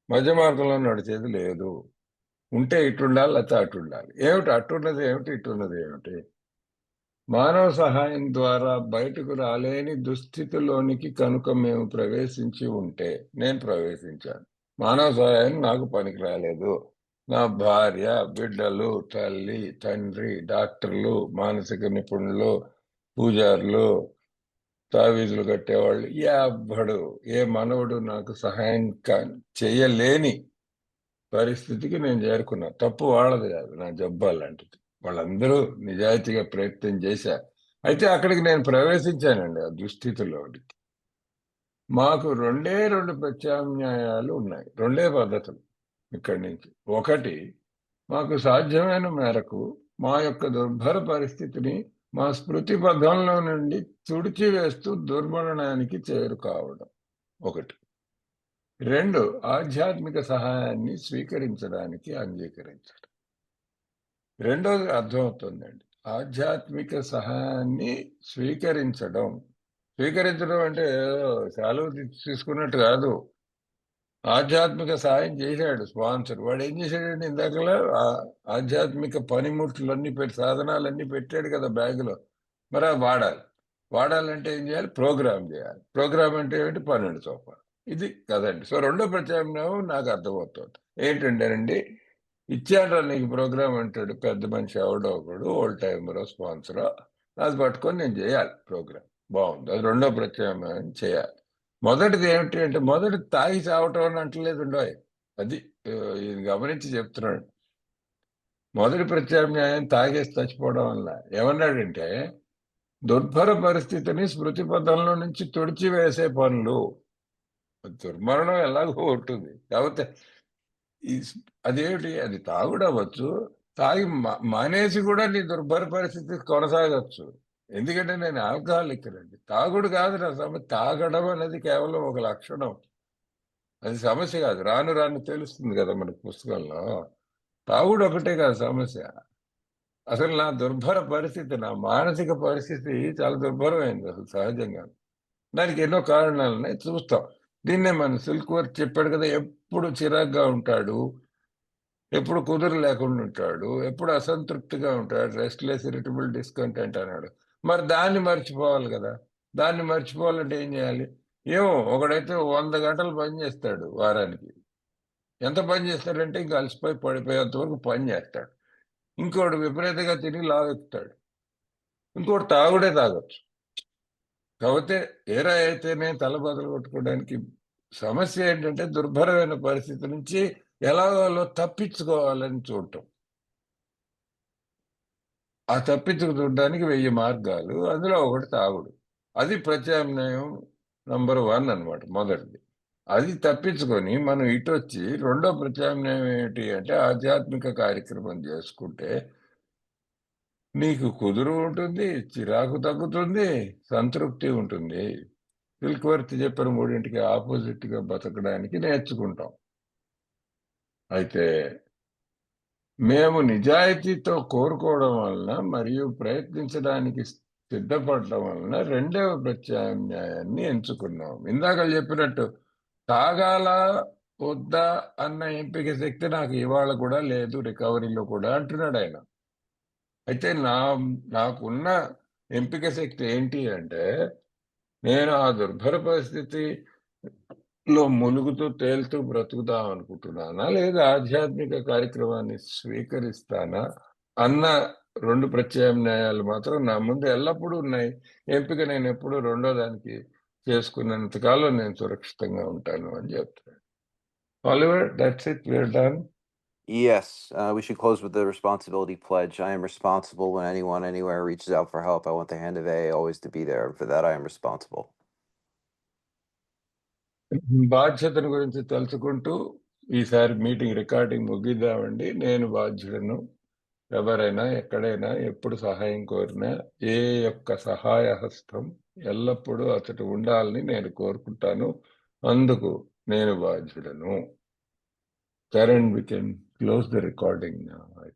మధ్య మార్గంలో నడిచేది లేదు. ఉంటే ఇటుండాలి, లేకపోతే అటుండాలి. ఏమిటి అట్టున్నది ఏమిటి, ఇటున్నది ఏమిటి? మానవ సహాయం ద్వారా బయటకు రాలేని దుస్థితిలోనికి కనుక మేము ప్రవేశించి ఉంటే, నేను ప్రవేశించాను. మానవ సహాయం నాకు పనికి రాలేదు. నా భార్య, బిడ్డలు, తల్లి, తండ్రి, డాక్టర్లు, మానసిక నిపుణులు, పూజారులు, తావీజులు కట్టేవాళ్ళు, ఏ మనవడు నాకు సహాయం చెయ్యలేని పరిస్థితికి నేను చేరుకున్నా. తప్పు వాళ్ళది కాదు, నా జబ్బు అలాంటిది. వాళ్ళందరూ నిజాయితీగా ప్రయత్నం చేశారు. అయితే అక్కడికి నేను ప్రవేశించానండి, ఆ దుస్థితిలోకి. మాకు రెండు ప్రత్యామ్నాయాలు ఉన్నాయి, రెండే పద్ధతులు ఇక్కడి నుంచి. ఒకటి, మాకు సాధ్యమైన మేరకు మా యొక్క దుర్భర పరిస్థితిని మా స్మృతి పథంలో నుండి తుడిచివేస్తూ దుర్మరణానికి చేరుకావడం ఒకటి. రెండు, ఆధ్యాత్మిక సహాయాన్ని స్వీకరించడానికి అంగీకరించడం. రెండోది అర్థమవుతుందండి. ఆధ్యాత్మిక సహాయాన్ని స్వీకరించడం అంటే సెలవు తీసుకున్నట్టు కాదు. ఆధ్యాత్మిక సహాయం చేశాడు స్పాన్సర్. వాడు ఏం చేశాడండి, ఇందాకలా ఆధ్యాత్మిక పనిముట్లన్నీ సాధనాలన్నీ పెట్టాడు కదా బ్యాగులో. మరి అవి వాడాలంటే ఏం చేయాలి? ప్రోగ్రామ్ చేయాలి. ప్రోగ్రామ్ అంటే ఏంటి? 12 సోపాలు. ఇది కదండి. సో రెండో ప్రత్యామ్నాయం నాకు అర్థమవుతుంది. ఏంటంటేనండి, ఇచ్చాడు నీకు ప్రోగ్రామ్ అంటాడు పెద్ద మనిషి, ఎవడో ఒకడు, ఓల్డ్ టైమరో స్పాన్సరో, అది పట్టుకొని నేను చేయాలి ప్రోగ్రామ్. బాగుంది, అది రెండో ప్రత్యామ్నాయం చేయాలి. మొదటిది ఏమిటి అంటే, మొదటి తాగి చావటం అని అంటలేదు ఉండవు. అది ఇది గమనించి చెప్తున్నాడు. మొదటి ప్రత్యామ్నాయం తాగేసి చచ్చిపోవడం వల్ల ఏమన్నాడంటే, దుర్భర పరిస్థితిని స్మృతి పథంలో నుంచి తుడిచివేసే పనులు. దుర్మరణం ఎలాగో ఉంటుంది కాకపోతే అదేమిటి, అది తాగుడవచ్చు. తాగి మానేసి కూడా నీ దుర్భర పరిస్థితి కొనసాగచ్చు. ఎందుకంటే నేను ఆల్కహాలిక్ అండి. తాగుడు కాదు నా సమస్య. తాగడం అనేది కేవలం ఒక లక్షణం, అది సమస్య కాదు. రాను రాను తెలుస్తుంది కదా మనకు పుస్తకంలో. తాగుడు ఒకటే కాదు సమస్య. అసలు నా దుర్భర పరిస్థితి, నా మానసిక పరిస్థితి చాలా దుర్భరమైంది అసలు సహజంగా. దానికి ఎన్నో కారణాలు ఉన్నాయి, చూస్తాం. దీన్నే మన సిల్క్ వర్క్ చెప్పాడు కదా, ఎప్పుడు చిరాగ్గా ఉంటాడు, ఎప్పుడు కుదురు లేకుండా ఉంటాడు, ఎప్పుడు అసంతృప్తిగా ఉంటాడు, రెస్ట్లెస్, ఇరిటబుల్, డిస్కంటెంట్ అన్నాడు. మరి దాన్ని మర్చిపోవాలి కదా. దాన్ని మర్చిపోవాలంటే ఏం చేయాలి? ఏమో, ఒకడైతే 100 గంటలు పని చేస్తాడు వారానికి. ఎంత పని చేస్తాడంటే ఇంకా అలసిపోయి పడిపోయేంత వరకు పని చేస్తాడు. ఇంకోటి విపరీతంగా తిరిగి లావెక్కుతాడు. ఇంకోటి తాగుడే తాగొచ్చు. కాకపోతే ఏరా అయితేనే తల బదులు కొట్టుకోవడానికి. సమస్య ఏంటంటే, దుర్భరమైన పరిస్థితి నుంచి ఎలాగో తప్పించుకోవాలని చూడటం. ఆ తప్పించుకు చూడడానికి 1000 మార్గాలు, అందులో ఒకటి తాగుడు. అది ప్రత్యామ్నాయం నంబర్ 1 అన్నమాట, మొదటిది. అది తప్పించుకొని మనం ఇటొచ్చి రెండో ప్రత్యామ్నాయం ఏమిటి అంటే, ఆధ్యాత్మిక కార్యక్రమం చేసుకుంటే నీకు కుదురు ఉంటుంది, చిరాకు తగ్గుతుంది, సంతృప్తి ఉంటుంది. సిల్క్వర్త్ చెప్పిన మూడింటికి ఆపోజిట్ గా బతకడానికి నేర్చుకుంటాం. అయితే మేము నిజాయితీతో కోరుకోవడం వలన మరియు ప్రయత్నించడానికి సిద్ధపడటం వలన రెండవ ప్రత్యామ్నాయాన్ని ఎంచుకున్నాం. ఇందాక చెప్పినట్టు తాగాల వద్దా అన్న ఎంపిక శక్తి నాకు ఇవాళ కూడా లేదు, రికవరీలో కూడా అంటున్నాడు ఆయన. అయితే నాకున్న ఎంపిక శక్తి ఏంటి అంటే, నేను ఆ దుర్భర పరిస్థితిలో ములుగుతూ తేలుతూ బ్రతుకుదాం అనుకుంటున్నానా, లేదా ఆధ్యాత్మిక కార్యక్రమాన్ని స్వీకరిస్తానా అన్న 2 ప్రత్యామ్నాయాలు మాత్రం నా ముందు ఎల్లప్పుడూ ఉన్నాయి. ఎంపిక నేను ఎప్పుడు రెండో దానికి చేసుకున్నంత కాలం నేను సురక్షితంగా ఉంటాను అని చెప్తాను. Oliver, that's it, we're done. Yes, we should close with the responsibility pledge. I am responsible when anyone anywhere reaches out for help. I want the hand of AA always to be there. For that, I am responsible. బాధ్యతను గురించి తలుచుకుంటూ ఈసారి meeting recording ముగిద్దామండి. నేను బాధ్యుడను. ఎవరైనా ఎక్కడైనా ఎప్పుడు సహాయం కోరినా ఏ యొక్క సహాయ హస్తం ఎల్లప్పుడూ అతడు ఉండాలని నేను కోరుకుంటాను. అందుకు నేను బాధ్యుడను. Karan, we can close the recording now.